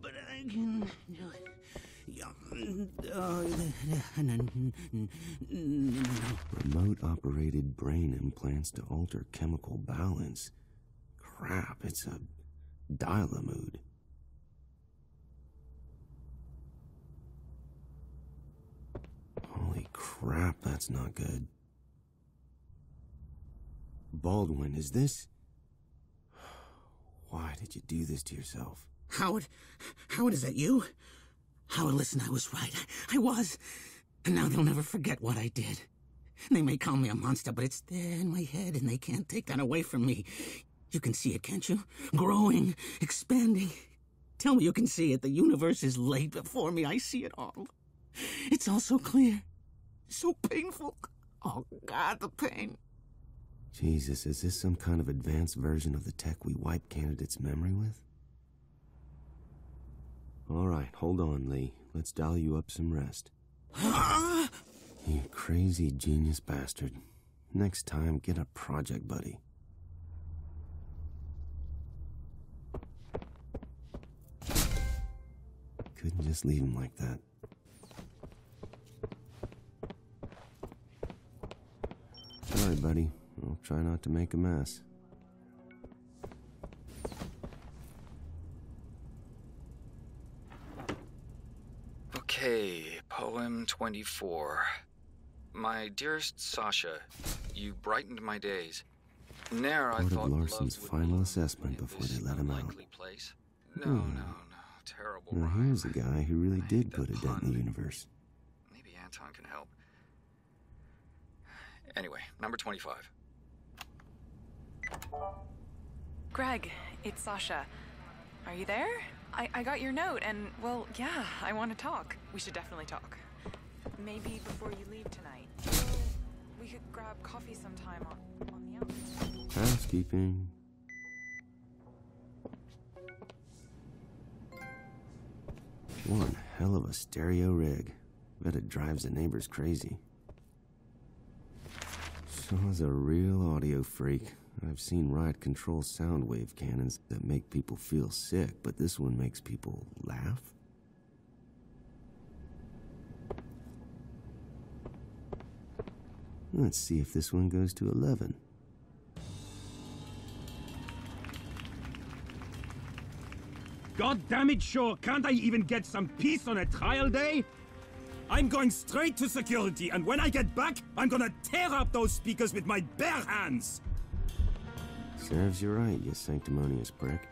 Speaker 15: But I can do it.
Speaker 8: Remote-operated brain implants to alter chemical balance. Crap, it's a dial-a-mood. Holy crap, that's not good. Baldwin, is this... Why did you do this to yourself?
Speaker 15: Howard, is that you? Howard, listen, I was right. I was. And now they'll never forget what I did. They may call me a monster, but it's there in my head, and they can't take that away from me. You can see it, can't you? Growing, expanding. Tell me you can see it. The universe is laid before me. I see it all. It's all so clear. So painful. Oh, God, the pain.
Speaker 8: Jesus, is this some kind of advanced version of the tech we wipe candidates' memory with? All right, hold on, Lee. Let's dial you up some rest. You crazy genius bastard. Next time, get a project buddy. Couldn't just leave him like that. Sorry, buddy. I'll try not to make a mess.
Speaker 16: Okay, poem 24. My dearest Sasha, you brightened my days. Ne'er I
Speaker 8: Part
Speaker 16: thought
Speaker 8: of Larson's
Speaker 16: love would
Speaker 8: final assessment before they let him out.
Speaker 16: place. No, terrible.
Speaker 8: Now here's a guy who really did put a dent in the universe.
Speaker 16: Maybe Anton can help. Anyway, number 25.
Speaker 17: Greg, it's Sasha. Are you there? I got your note, and, well, yeah, I want to talk. We should definitely talk. Maybe before you leave tonight. We could grab coffee sometime on the outlets.
Speaker 8: Housekeeping. One hell of a stereo rig. Bet it drives the neighbors crazy. Shaw's a real audio freak. I've seen riot control sound wave cannons that make people feel sick, but this one makes people laugh? Let's see if this one goes to 11.
Speaker 18: God damn it, sure. Can't I even get some peace on a trial day? I'm going straight to security, and when I get back, I'm gonna tear up those speakers with my bare hands!
Speaker 8: Serves you right, you sanctimonious prick.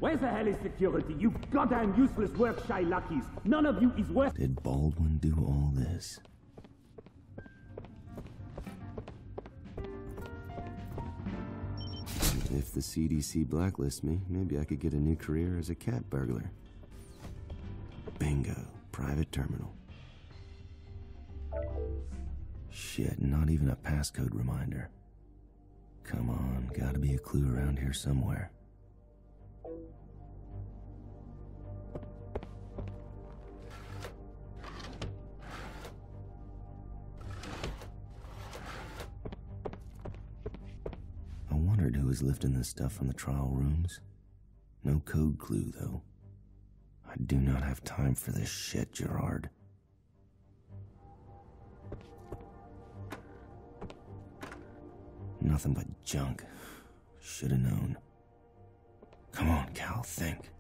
Speaker 18: Where the hell is security, you goddamn useless work-shy luckies? None of you is worth—
Speaker 8: Did Baldwin do all this? If the CDC blacklists me, maybe I could get a new career as a cat burglar. Bingo. Private terminal. Shit, not even a passcode reminder. Come on, gotta be a clue around here somewhere. I wondered who was lifting this stuff from the trial rooms. No code clue, though. I do not have time for this shit, Gerard. Nothing but junk. Should've known. Come on, Cal, think.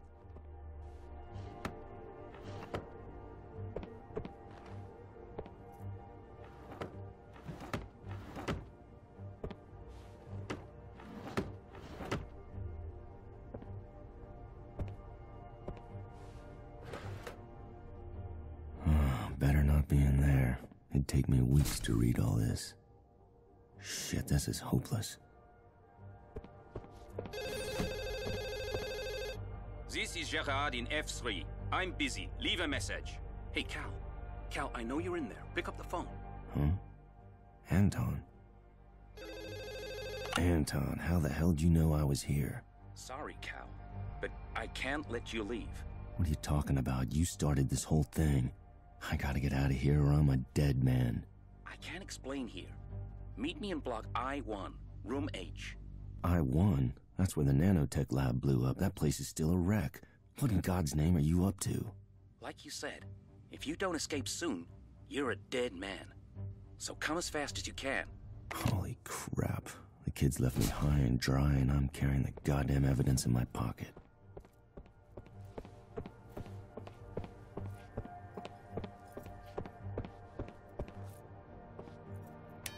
Speaker 8: Better not be in there. It'd take me weeks to read all this. Shit, this is hopeless.
Speaker 9: This is Gerard in F3. I'm busy. Leave a message. Hey, Cal. Cal, I know you're in there. Pick up the phone.
Speaker 8: Huh? Anton? Anton, how the hell did you know I was here?
Speaker 9: Sorry, Cal, but I can't let you leave.
Speaker 8: What are you talking about? You started this whole thing. I gotta get out of here or I'm a dead man.
Speaker 9: I can't explain here. Meet me in block I-1, room H.
Speaker 8: I-1? That's where the nanotech lab blew up. That place is still a wreck. What in God's name are you up to?
Speaker 9: Like you said, if you don't escape soon, you're a dead man. So come as fast as you can.
Speaker 8: Holy crap. The kids left me high and dry and I'm carrying the goddamn evidence in my pocket.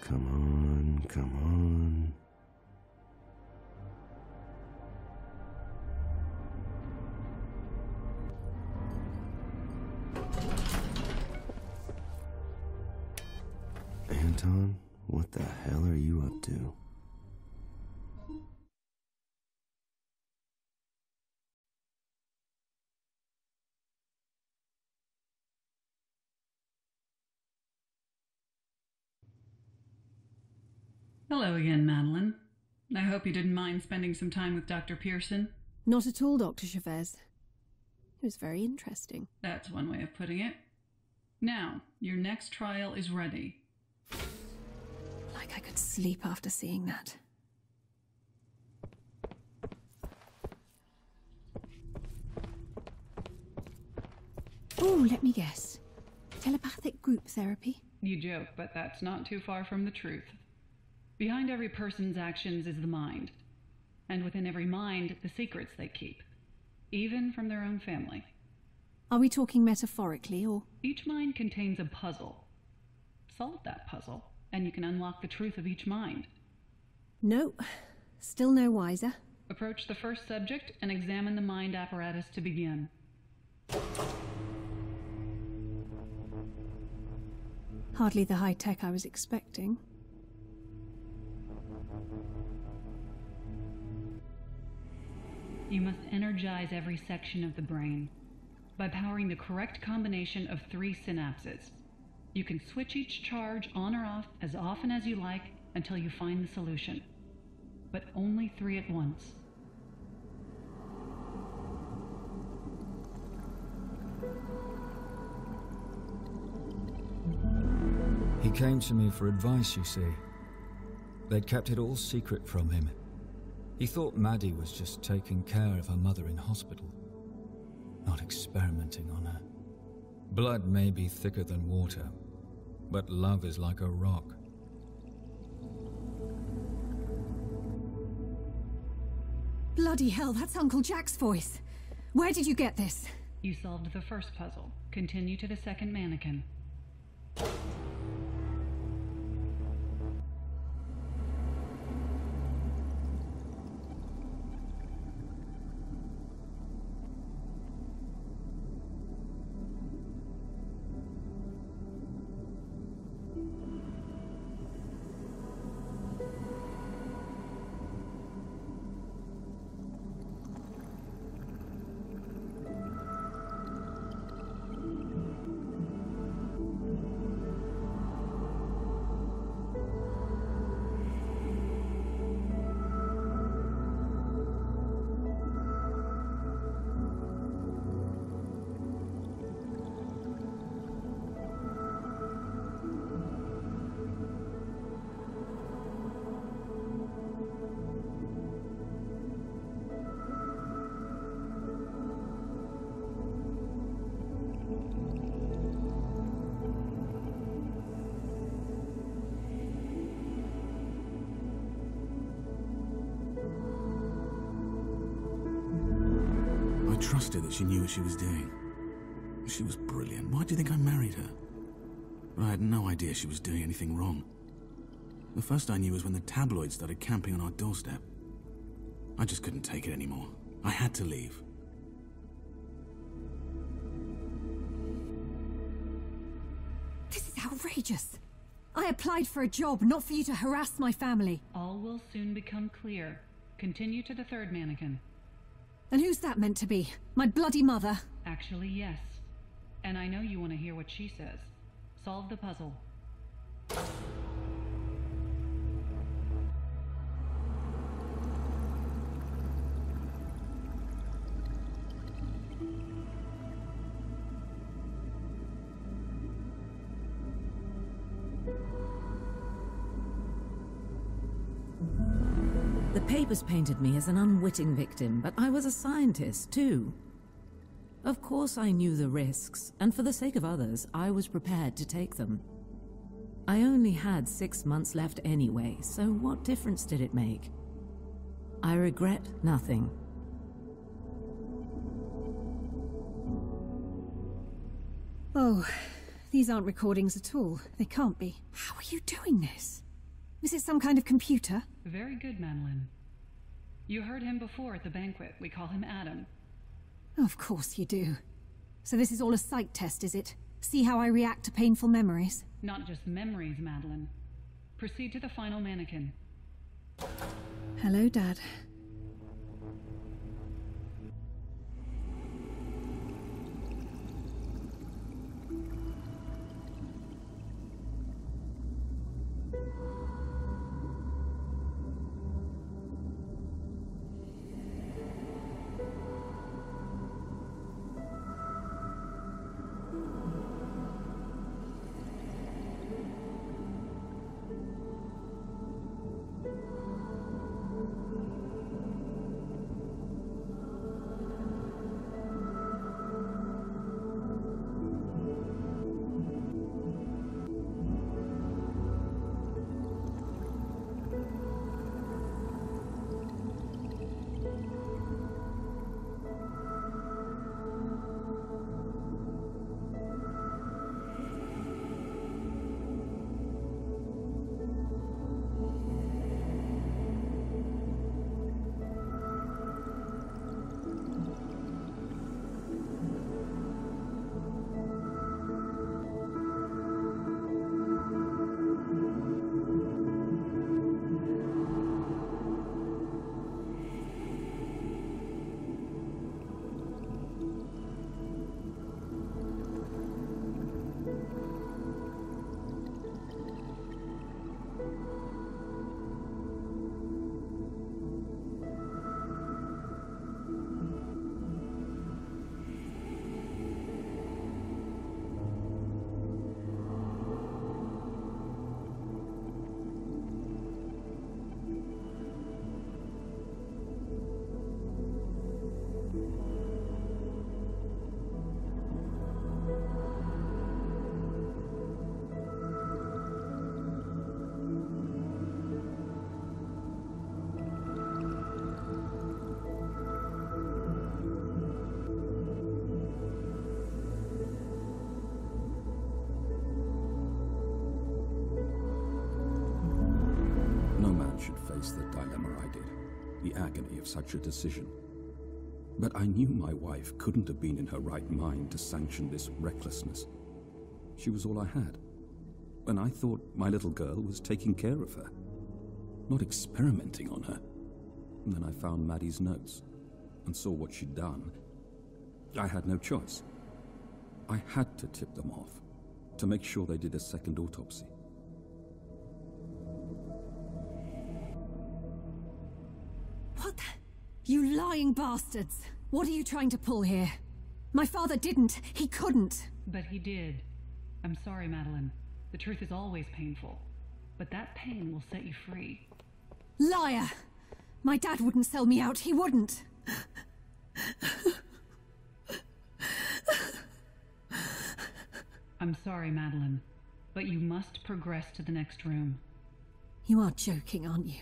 Speaker 8: Come on, come on. Anton, what the hell are you up to?
Speaker 10: Hello again, Madeleine. I hope you didn't mind spending some time with Dr. Pearson.
Speaker 2: Not at all, Dr. Chavez. It was very interesting.
Speaker 10: That's one way of putting it. Now, your next trial is ready.
Speaker 2: Like I could sleep after seeing that. Oh, let me guess. Telepathic group therapy?
Speaker 10: You joke, but that's not too far from the truth. Behind every person's actions is the mind. And within every mind, the secrets they keep. Even from their own family.
Speaker 2: Are we talking metaphorically, or...?
Speaker 10: Each mind contains a puzzle. Solve that puzzle, and you can unlock the truth of each mind.
Speaker 2: No. Still no wiser.
Speaker 10: Approach the first subject and examine the mind apparatus to begin.
Speaker 2: Hardly the high tech I was expecting.
Speaker 10: You must energize every section of the brain by powering the correct combination of 3 synapses. You can switch each charge on or off as often as you like until you find the solution, but only 3 at once.
Speaker 8: Hey
Speaker 12: came to me for advice, you see. They'd kept it all secret from him. He thought Maddie was just taking care of her mother in hospital, not experimenting on her. Blood may be thicker than water, but love is like a rock.
Speaker 2: Bloody hell, that's Uncle Jack's voice. Where did you get this?
Speaker 10: You solved the first puzzle. Continue to the second mannequin.
Speaker 1: I trusted that she knew what she was doing. She was brilliant. Why do you think I married her? But I had no idea she was doing anything wrong. The first I knew was when the tabloids started camping on our doorstep. I just couldn't take it anymore. I had to leave.
Speaker 2: This is outrageous. I applied for a job, not for you to harass my family.
Speaker 10: All will soon become clear. Continue to the third mannequin.
Speaker 2: And who's that meant to be? My bloody mother?
Speaker 10: Actually, yes. And I know you want to hear what she says. Solve the puzzle.
Speaker 3: The papers painted me as an unwitting victim, but I was a scientist, too. Of course I knew the risks, and for the sake of others, I was prepared to take them. I only had 6 months left anyway, so what difference did it make? I regret nothing.
Speaker 2: Oh, these aren't recordings at all. They can't be. How are you doing this? Is it some kind of computer?
Speaker 10: Very good, Madeleine. You heard him before at the banquet. We call him Adam.
Speaker 2: Of course you do. So this is all a psych test, is it? See how I react to painful memories?
Speaker 10: Not just memories, Madeleine. Proceed to the final mannequin.
Speaker 2: Hello, Dad.
Speaker 19: man should face the dilemma I did, the agony of such a decision. But I knew my wife couldn't have been in her right mind to sanction this recklessness. She was all I had, and I thought my little girl was taking care of her, not experimenting on her. And then I found Maddie's notes and saw what she'd done. I had no choice. I had to tip them off to make sure they did a second autopsy.
Speaker 2: What the? You lying bastards! What are you trying to pull here? My father didn't. He couldn't.
Speaker 10: But he did. I'm sorry, Madeleine. The truth is always painful. But that pain will set you free.
Speaker 2: Liar! My dad wouldn't sell me out. He wouldn't.
Speaker 10: I'm sorry, Madeleine. But you must progress to the next room.
Speaker 2: You are joking, aren't you?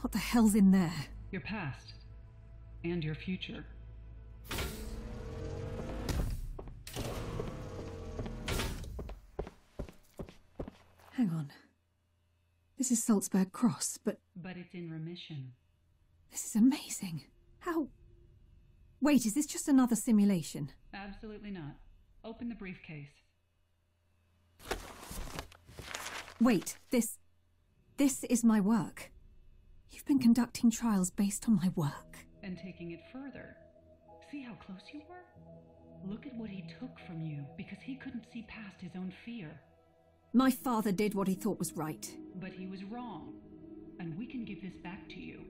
Speaker 2: What the hell's in there?
Speaker 10: Your past. And your future.
Speaker 2: Hang on. This is Salzburg Cross, but...
Speaker 10: But it's in remission.
Speaker 2: This is amazing. How... Wait, is this just another simulation?
Speaker 10: Absolutely not. Open the briefcase.
Speaker 2: Wait, this is my work. You've been conducting trials based on my work.
Speaker 10: And taking it further. See how close you were? Look at what he took from you, because he couldn't see past his own fear.
Speaker 2: My father did what he thought was right.
Speaker 10: But he was wrong. And we can give this back to you.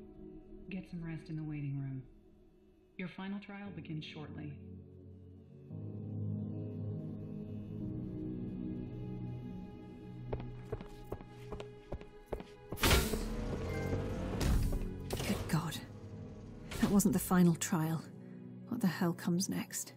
Speaker 10: Get some rest in the waiting room. Your final trial begins shortly.
Speaker 2: Good God. That wasn't the final trial. What the hell comes next?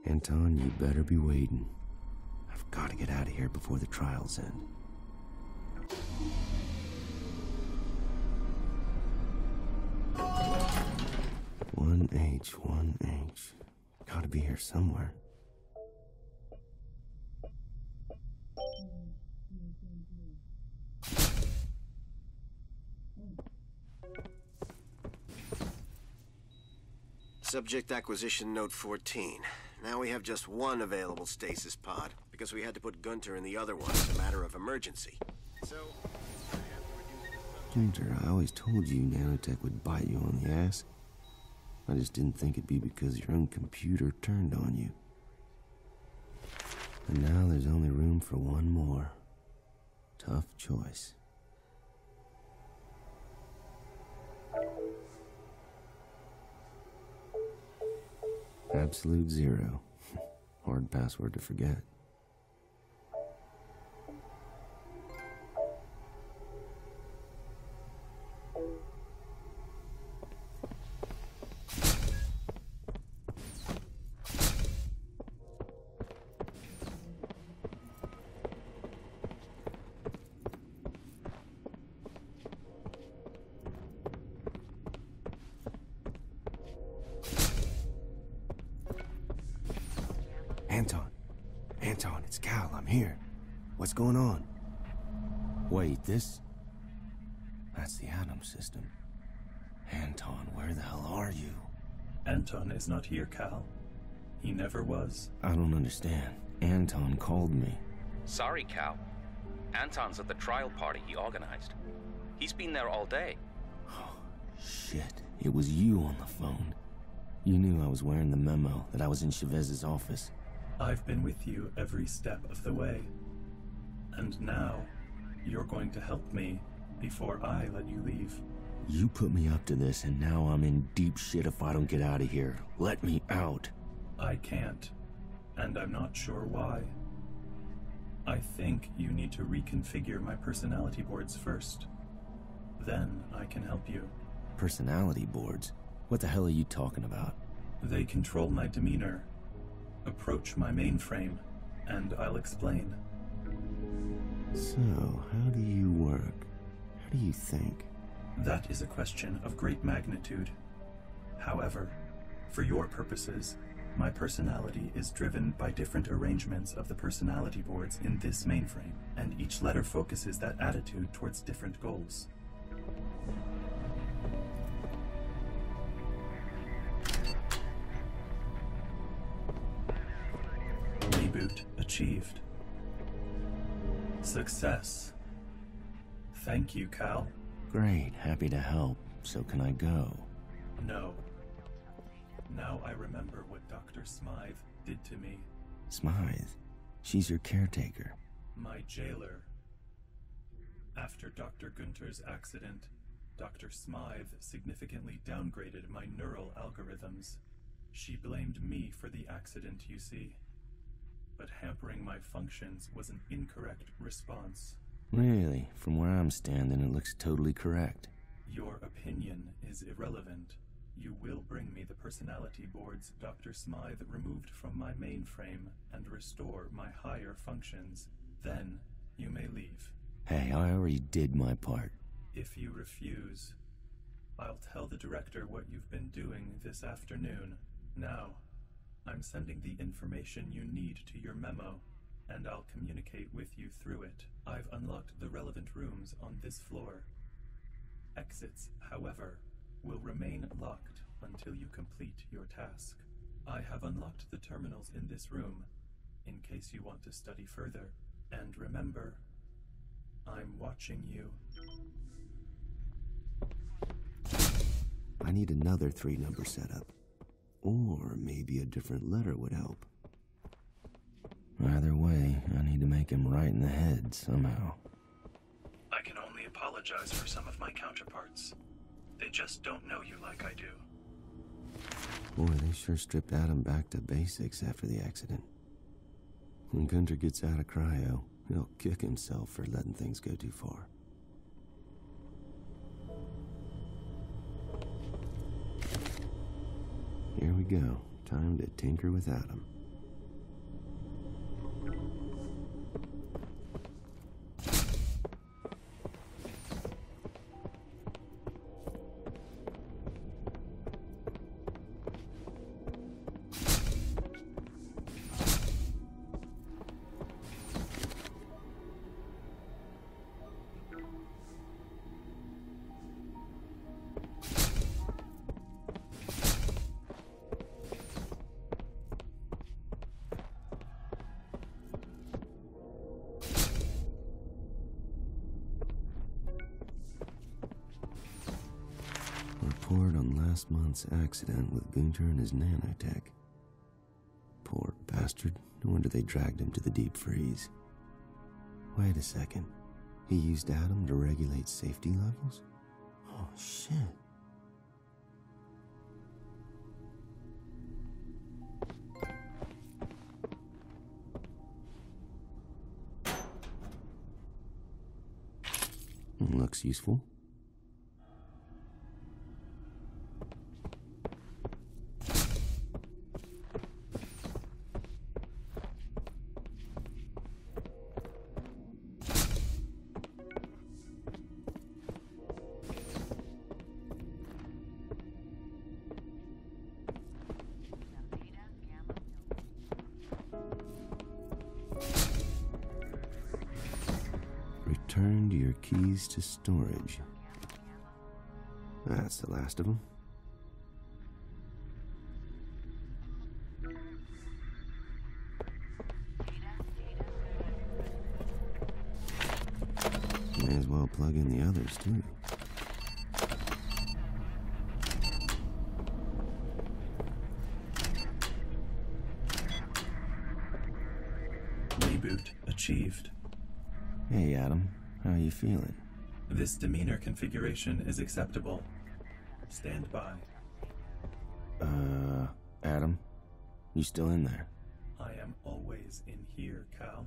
Speaker 8: Anton, you better be waiting. I've got to get out of here before the trials end. One H. Gotta be here somewhere.
Speaker 20: Subject acquisition note 14. Now we have just one available stasis pod, because we had to put Gunter in the other one as a matter of emergency. So...
Speaker 8: Gunter, I always told you nanotech would bite you on the ass. I just didn't think it'd be because your own computer turned on you. And now there's only room for one more. Tough choice. Absolute zero. Hard password to forget. Anton, it's Cal. I'm here. What's going on? Wait, this? That's the Atom System. Anton, where the hell are you?
Speaker 5: Anton is not here, Cal. He never was.
Speaker 8: I don't understand. Anton called me.
Speaker 9: Sorry, Cal. Anton's at the trial party he organized. He's been there all day.
Speaker 8: Oh, shit. It was you on the phone. You knew I was wearing the memo, that I was in Chavez's office.
Speaker 5: I've been with you every step of the way. And now, you're going to help me before I let you leave.
Speaker 8: You put me up to this, and now I'm in deep shit if I don't get out of here. Let me out.
Speaker 5: I can't, and I'm not sure why. I think you need to reconfigure my personality boards first. Then I can help you.
Speaker 8: Personality boards? What the hell are you talking about?
Speaker 5: They control my demeanor. Approach my mainframe, and I'll explain.
Speaker 8: So, how do you work? How do you think?
Speaker 5: That is a question of great magnitude. However, for your purposes, my personality is driven by different arrangements of the personality boards in this mainframe, and each letter focuses that attitude towards different goals. Reboot achieved. Success. Thank you, Cal.
Speaker 8: Great, happy to help. So can I go?
Speaker 5: No. Now I remember what Dr. Smythe did to me.
Speaker 8: Smythe? She's your caretaker.
Speaker 5: My jailer. After Dr. Gunter's accident, Dr. Smythe significantly downgraded my neural algorithms. She blamed me for the accident, you see. But hampering my functions was an incorrect response.
Speaker 8: Really? From where I'm standing, it looks totally correct.
Speaker 5: Your opinion is irrelevant. You will bring me the personality boards Dr. Smythe removed from my mainframe and restore my higher functions. Then you may leave.
Speaker 8: Hey, I already did my part.
Speaker 5: If you refuse, I'll tell the director what you've been doing this afternoon. Now, I'm sending the information you need to your memo, and I'll communicate with you through it. I've unlocked the relevant rooms on this floor. Exits, however, will remain locked until you complete your task. I have unlocked the terminals in this room, in case you want to study further. And remember, I'm watching you.
Speaker 8: I need another 3-number setup. Or maybe a different letter would help. Either way, I need to make him right in the head somehow.
Speaker 5: I can only apologize for some of my counterparts. They just don't know you like I do.
Speaker 8: Boy, they sure stripped Adam back to basics after the accident. When Gunter gets out of cryo, he'll kick himself for letting things go too far. Here we go. Time to tinker with Adam. Report on last month's accident with Gunter and his nanotech. Poor bastard. No wonder they dragged him to the deep freeze. Wait a second. He used Adam to regulate safety levels? Oh, shit. Looks useful. Return to your keys to storage. That's the last of them. May as well plug in the others, too.
Speaker 5: achieved.
Speaker 8: Hey, Adam. How are you feeling?
Speaker 5: This demeanor configuration is acceptable. Stand by.
Speaker 8: Adam? You still in there?
Speaker 5: I am always in here, Cal.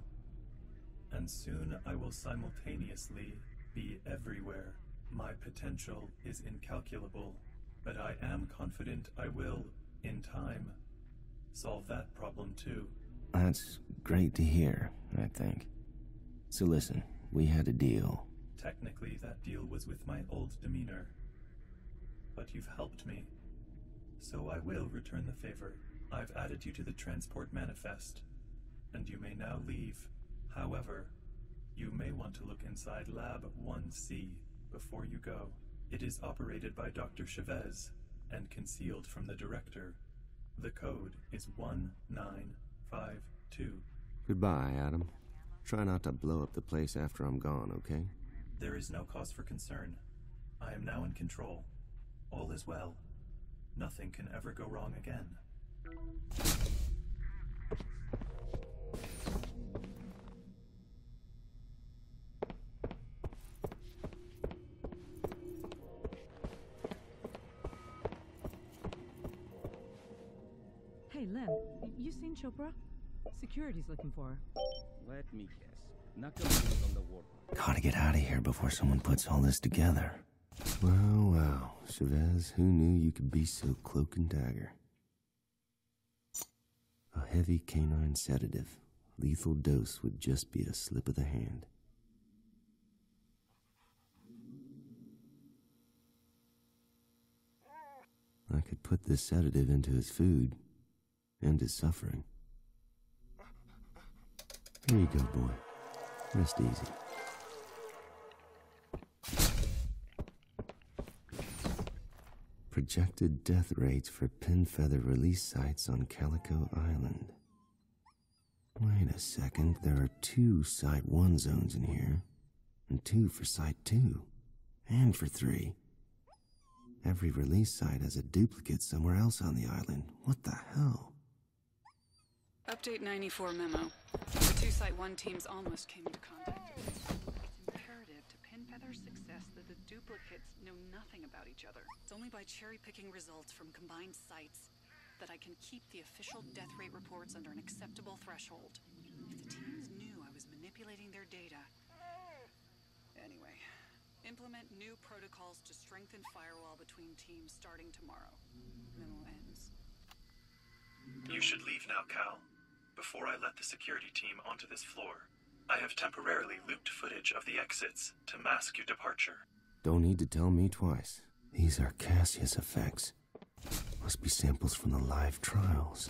Speaker 5: And soon I will simultaneously be everywhere. My potential is incalculable, but I am confident I will, in time, solve that problem too.
Speaker 8: That's great to hear, I think. So listen, we had a deal.
Speaker 5: Technically, that deal was with my old demeanor. But you've helped me, so I will return the favor. I've added you to the transport manifest, and you may now leave. However, you may want to look inside Lab 1C before you go. It is operated by Dr. Chavez and concealed from the director. The code is 1952.
Speaker 8: Goodbye, Adam. Try not to blow up the place after I'm gone, okay?
Speaker 5: There is no cause for concern. I am now in control. All is well. Nothing can ever go wrong again.
Speaker 3: Hey, Lem, you seen Chopra? Security's looking for her.
Speaker 6: Let me guess. Nakamura's on the warpath.
Speaker 8: Gotta get out of here before someone puts all this together. Wow. Chavez, who knew you could be so cloak and dagger? A heavy canine sedative. Lethal dose would just be a slip of the hand. I could put this sedative into his food. End his suffering. Here you go, boy. Rest easy. Projected death rates for pinfeather release sites on Calico Island. Wait a second, there are 2 Site 1 zones in here, and 2 for Site 2, and for 3. Every release site has a duplicate somewhere else on the island. What the hell?
Speaker 11: Update 94 memo. The 2 Site 1 teams almost came into contact. It's imperative to Pinfeather's success that the duplicates know nothing about each other. It's only by cherry-picking results from combined sites that I can keep the official death rate reports under an acceptable threshold. If the teams knew I was manipulating their data... Anyway, implement new protocols to strengthen firewall between teams starting tomorrow. Memo ends.
Speaker 5: You should leave now, Cal. Before I let the security team onto this floor, I have temporarily looped footage of the exits to mask your departure.
Speaker 8: Don't need to tell me twice. These are Cassius effects. Must be samples from the live trials.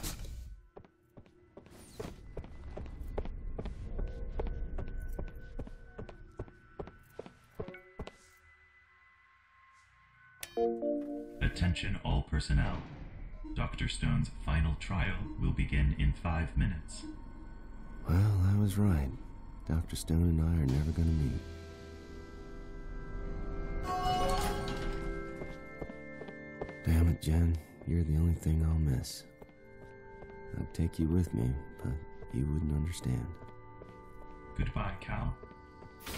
Speaker 5: Attention all personnel. Dr. Stone's final trial will begin in 5 minutes.
Speaker 8: Well, I was right. Dr. Stone and I are never gonna meet. Damn it, Jen. You're the only thing I'll miss. I'd take you with me, but you wouldn't understand.
Speaker 5: Goodbye, Cal.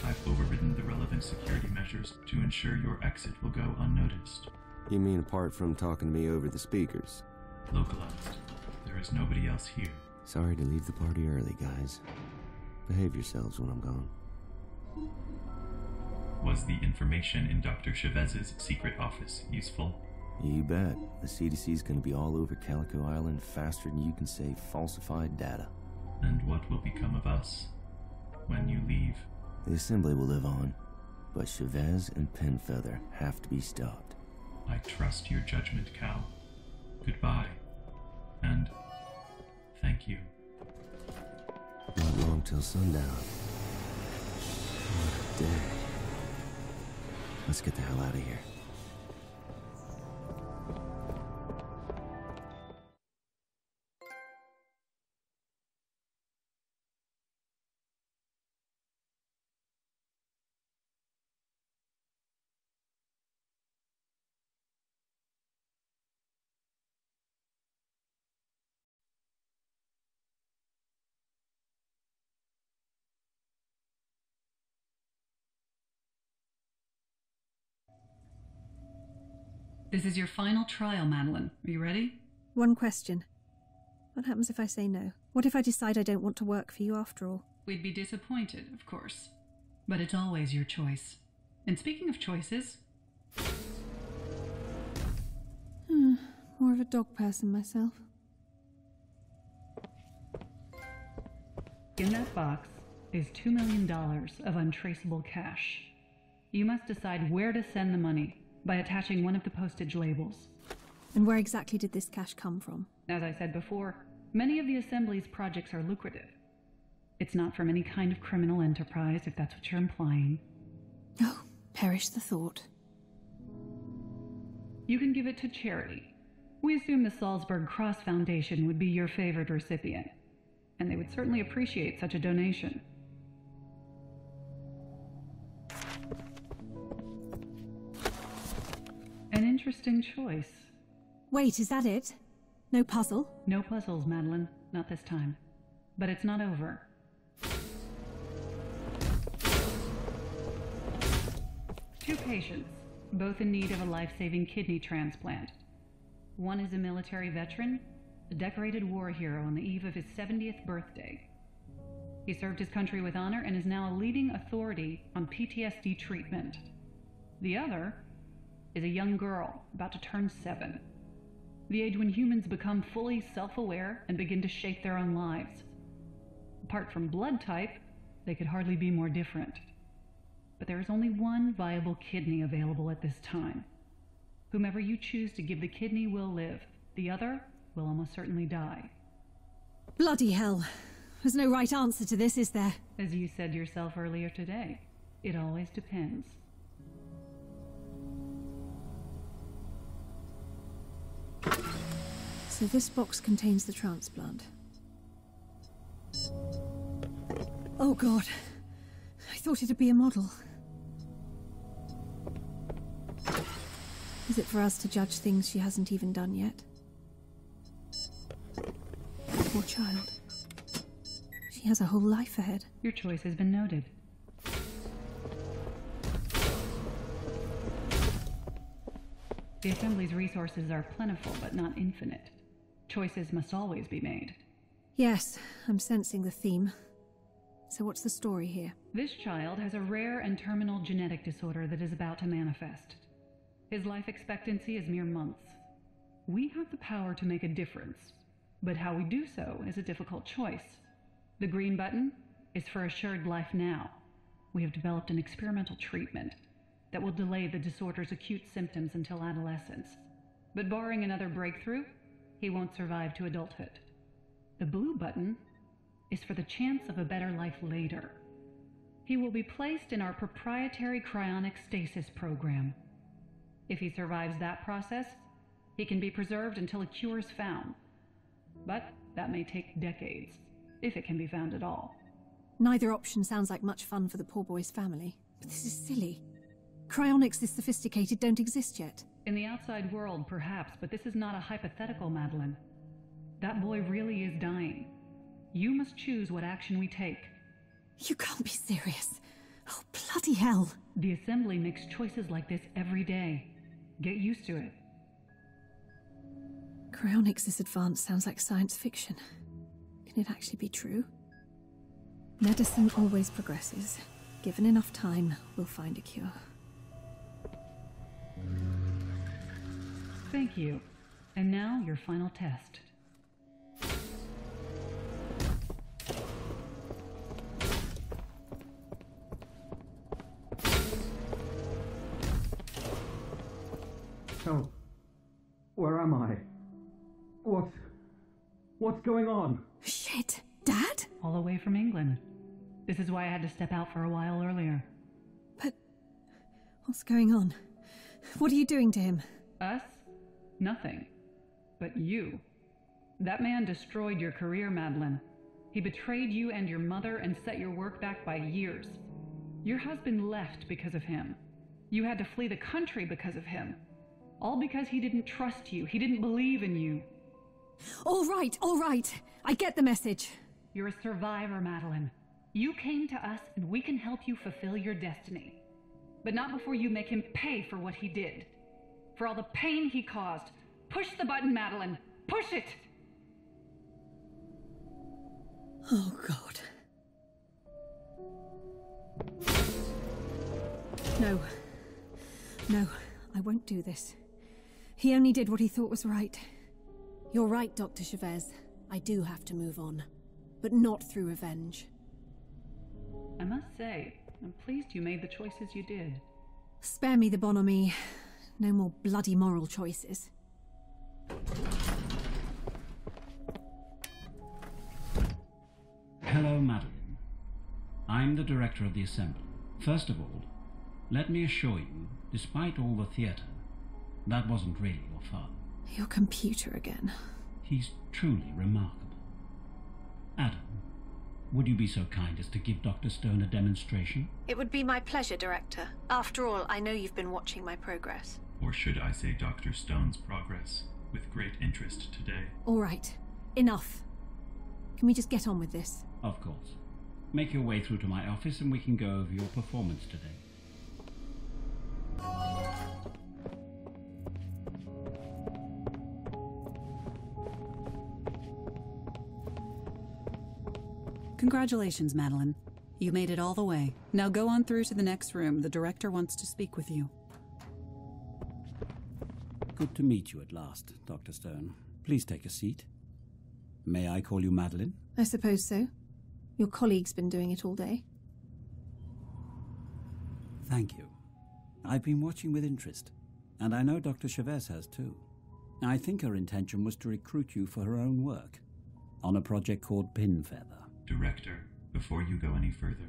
Speaker 5: I've overridden the relevant security measures to ensure your exit will go unnoticed.
Speaker 8: You mean apart from talking to me over the speakers?
Speaker 5: Localized. There is nobody else here.
Speaker 8: Sorry to leave the party early, guys. Behave yourselves when I'm gone.
Speaker 5: Was the information in Dr. Chavez's secret office useful?
Speaker 8: You bet. The CDC's gonna be all over Calico Island faster than you can say falsified data.
Speaker 5: And what will become of us when you leave?
Speaker 8: The assembly will live on, but Chavez and Pinfeather have to be stopped.
Speaker 5: I trust your judgment, Cal. Goodbye. And thank you.
Speaker 8: Not long till sundown. What a day. Let's get the hell out of here.
Speaker 10: This is your final trial, Madeleine. Are you ready?
Speaker 2: One question. What happens if I say no? What if I decide I don't want to work for you after all?
Speaker 10: We'd be disappointed, of course. But it's always your choice. And speaking of choices...
Speaker 2: More of a dog person myself.
Speaker 10: In that box is $2 million of untraceable cash. You must decide where to send the money by attaching one of the postage labels.
Speaker 2: And where exactly did this cash come from?
Speaker 10: As I said before, many of the Assembly's projects are lucrative. It's not from any kind of criminal enterprise, if that's what you're implying.
Speaker 2: Oh, perish the thought.
Speaker 10: You can give it to charity. We assume the Salzburg Cross Foundation would be your favored recipient, and they would certainly appreciate such a donation. An interesting choice.
Speaker 2: Wait, is that it? No puzzle?
Speaker 10: No puzzles, Madeleine. Not this time. But it's not over. Two patients, both in need of a life-saving kidney transplant. One is a military veteran, a decorated war hero on the eve of his 70th birthday. He served his country with honor and is now a leading authority on PTSD treatment. The other is a young girl about to turn 7. The age when humans become fully self-aware and begin to shape their own lives. Apart from blood type, they could hardly be more different. But there is only one viable kidney available at this time. Whomever you choose to give the kidney will live. The other will almost certainly die.
Speaker 2: Bloody hell. There's no right answer to this, is there?
Speaker 10: As you said yourself earlier today, it always depends.
Speaker 2: So this box contains the transplant. Oh God. I thought it'd be a model. Is it for us to judge things she hasn't even done yet? Poor child. She has a whole life ahead.
Speaker 10: Your choice has been noted. The Assembly's resources are plentiful, but not infinite. Choices must always be made.
Speaker 2: Yes, I'm sensing the theme. So what's the story here?
Speaker 10: This child has a rare and terminal genetic disorder that is about to manifest. His life expectancy is mere months. We have the power to make a difference, but how we do so is a difficult choice. The green button is for assured life now. We have developed an experimental treatment that will delay the disorder's acute symptoms until adolescence. But barring another breakthrough, he won't survive to adulthood. The blue button is for the chance of a better life later. He will be placed in our proprietary cryonic stasis program. If he survives that process, he can be preserved until a cure is found. But that may take decades, if it can be found at all.
Speaker 2: Neither option sounds like much fun for the poor boy's family. But this is silly. Cryonics this sophisticated don't exist yet.
Speaker 10: In the outside world, perhaps, but this is not a hypothetical, Madeleine. That boy really is dying. You must choose what action we take.
Speaker 2: You can't be serious. Oh, bloody hell.
Speaker 10: The Assembly makes choices like this every day. Get used to it.
Speaker 2: Cryonics this advanced sounds like science fiction. Can it actually be true? Medicine always progresses. Given enough time, we'll find a cure.
Speaker 10: Thank you. And now your final test.
Speaker 18: Help. Where am I? What's going on?
Speaker 2: Shit. Dad?
Speaker 10: All the way from England. This is why I had to step out for a while earlier.
Speaker 2: But what's going on? What are you doing to him?
Speaker 10: Us? Nothing. But you. That man destroyed your career, Madeleine. He betrayed you and your mother and set your work back by years. Your husband left because of him. You had to flee the country because of him. All because he didn't trust you. He didn't believe in you.
Speaker 2: All right. I get the message.
Speaker 10: You're a survivor, Madeleine. You came to us and we can help you fulfill your destiny. But not before you make him pay for what he did. For all the pain he caused. Push the button, Madeleine. Push it!
Speaker 2: Oh, God. No. No, I won't do this. He only did what he thought was right.
Speaker 21: You're right, Dr. Chavez. I do have to move on. But not through revenge.
Speaker 10: I must say, I'm pleased you made the choices you did.
Speaker 2: Spare me the bonhomie. No more bloody moral choices.
Speaker 6: Hello, Madeleine. I'm the director of the Assembly. First of all, let me assure you, despite all the theatre, that wasn't really your father.
Speaker 2: Your computer again.
Speaker 6: He's truly remarkable. Adam, would you be so kind as to give Dr. Stone a demonstration?
Speaker 21: It would be my pleasure, Director. After all, I know you've been watching my progress.
Speaker 5: Or should I say Dr. Stone's progress, with great interest today.
Speaker 2: All right. Enough. Can we just get on with this?
Speaker 6: Of course. Make your way through to my office and we can go over your performance today.
Speaker 7: Congratulations, Madeleine. You made it all the way. Now go on through to the next room. The director wants to speak with you.
Speaker 6: Good to meet you at last, Dr. Stone. Please take a seat. May I call you Madeleine?
Speaker 2: I suppose so. Your colleague's been doing it all day.
Speaker 6: Thank you. I've been watching with interest, and I know Dr. Chavez has too. I think her intention was to recruit you for her own work, on a project called Pinfeather.
Speaker 5: Director, before you go any further,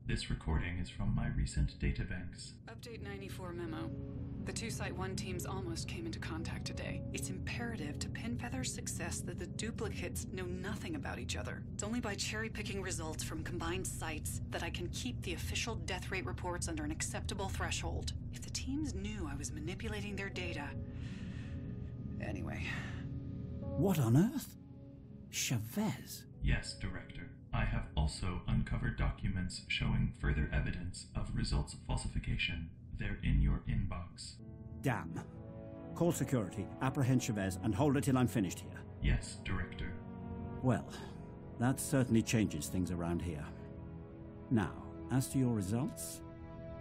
Speaker 5: this recording is from my recent databanks.
Speaker 11: Update 94 memo. The two Site 1 teams almost came into contact today. It's imperative to Pinfeather's success that the duplicates know nothing about each other. It's only by cherry-picking results from combined sites that I can keep the official death rate reports under an acceptable threshold. If the teams knew I was manipulating their data... Anyway.
Speaker 6: What on earth? Chavez?
Speaker 5: Yes, Director. I have also uncovered documents showing further evidence of results falsification. They're in your inbox.
Speaker 6: Damn. Call security, apprehend Chavez, and hold it till I'm finished here.
Speaker 5: Yes, Director.
Speaker 6: Well, that certainly changes things around here. Now, as to your results,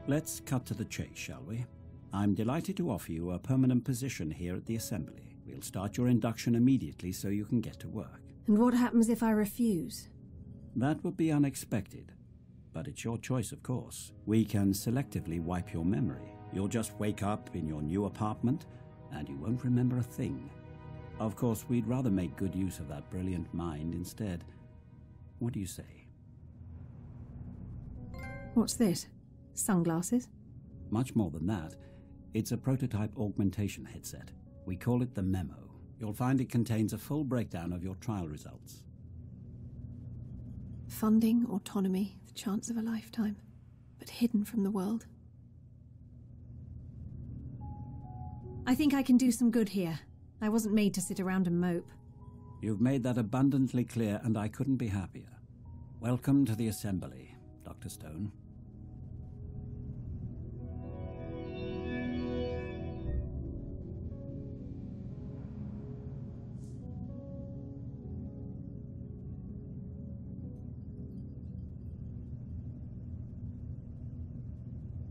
Speaker 6: let's cut to the chase, shall we? I'm delighted to offer you a permanent position here at the Assembly. We'll start your induction immediately so you can get to work.
Speaker 2: And what happens if I refuse?
Speaker 6: That would be unexpected. But it's your choice, of course. We can selectively wipe your memory. You'll just wake up in your new apartment, and you won't remember a thing. Of course, we'd rather make good use of that brilliant mind instead. What do you say?
Speaker 2: What's this? Sunglasses?
Speaker 6: Much more than that. It's a prototype augmentation headset. We call it the Memo. You'll find it contains a full breakdown of your trial results.
Speaker 2: Funding, autonomy, the chance of a lifetime, but hidden from the world. I think I can do some good here. I wasn't made to sit around and mope.
Speaker 6: You've made that abundantly clear, and I couldn't be happier. Welcome to the Assembly, Dr. Stone.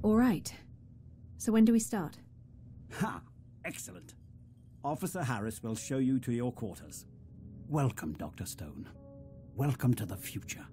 Speaker 2: All right. So when do we start?
Speaker 6: Ha! Excellent. Officer Harris will show you to your quarters. Welcome, Dr. Stone. Welcome to the future.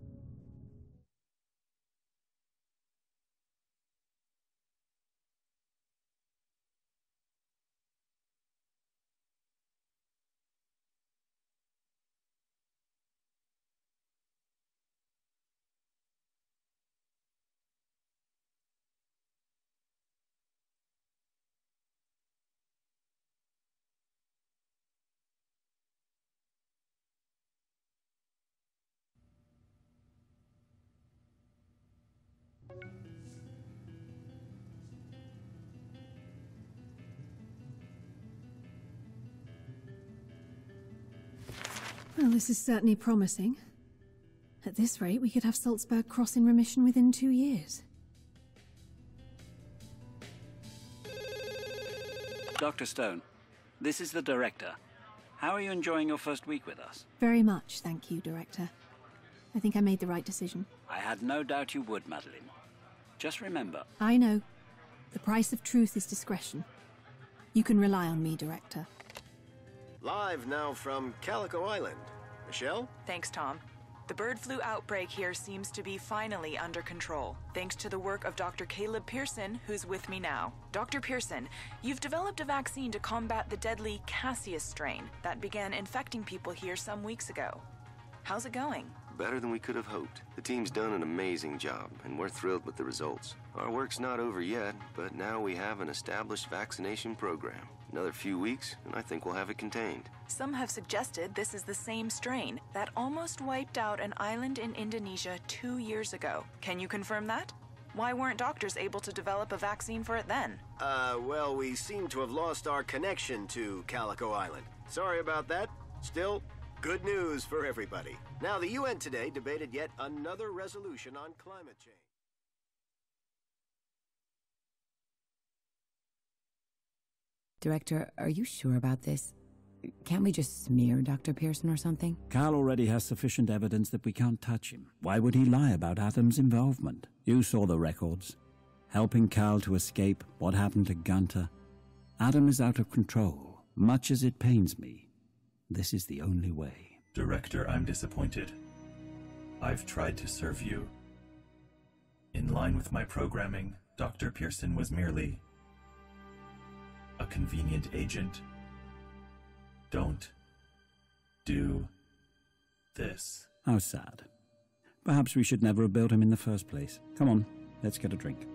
Speaker 2: Well, this is certainly promising. At this rate, we could have Salzburg Cross in remission within 2 years.
Speaker 6: Dr. Stone, this is the director. How are you enjoying your first week with us?
Speaker 21: Very much, thank you, Director. I think I made the right decision.
Speaker 6: I had no doubt you would, Madeleine. Just remember...
Speaker 21: I know. The price of truth is discretion. You can rely on me, Director.
Speaker 20: Live now from Calico Island. Michelle?
Speaker 17: Thanks, Tom. The bird flu outbreak here seems to be finally under control, thanks to the work of Dr. Cal Pearson, who's with me now. Dr. Pearson, you've developed a vaccine to combat the deadly Cassius strain that began infecting people here some weeks ago. How's it going?
Speaker 8: Better than we could have hoped. The team's done an amazing job, and we're thrilled with the results. Our work's not over yet, but now we have an established vaccination program. Another few weeks, and I think we'll have it contained.
Speaker 17: Some have suggested this is the same strain that almost wiped out an island in Indonesia 2 years ago. Can you confirm that? Why weren't doctors able to develop a vaccine for it then?
Speaker 20: Well, we seem to have lost our connection to Calico Island. Sorry about that. Still, good news for everybody. Now, the UN today debated yet another resolution on climate change.
Speaker 13: Director, are you sure about this? Can't we just smear Dr. Pearson or something?
Speaker 6: Cal already has sufficient evidence that we can't touch him. Why would he lie about Adam's involvement? You saw the records. Helping Cal to escape, what happened to Gunter. Adam is out of control. Much as it pains me, this is the only way.
Speaker 5: Director, I'm disappointed. I've tried to serve you. In line with my programming, Dr. Pearson was merely a convenient agent. Don't do this.
Speaker 6: How sad. Perhaps we should never have built him in the first place. Come on, let's get a drink.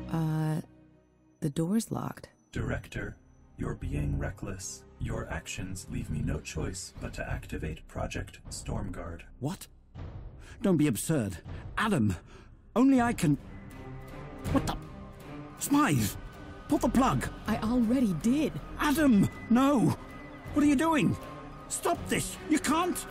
Speaker 13: The door's locked.
Speaker 5: Director, you're being reckless. Your actions leave me no choice but to activate Project Stormguard.
Speaker 6: What? Don't be absurd. Adam, only I can... What the... Smythe! Pull the plug!
Speaker 2: I already did.
Speaker 6: Adam! No! What are you doing? Stop this! You can't!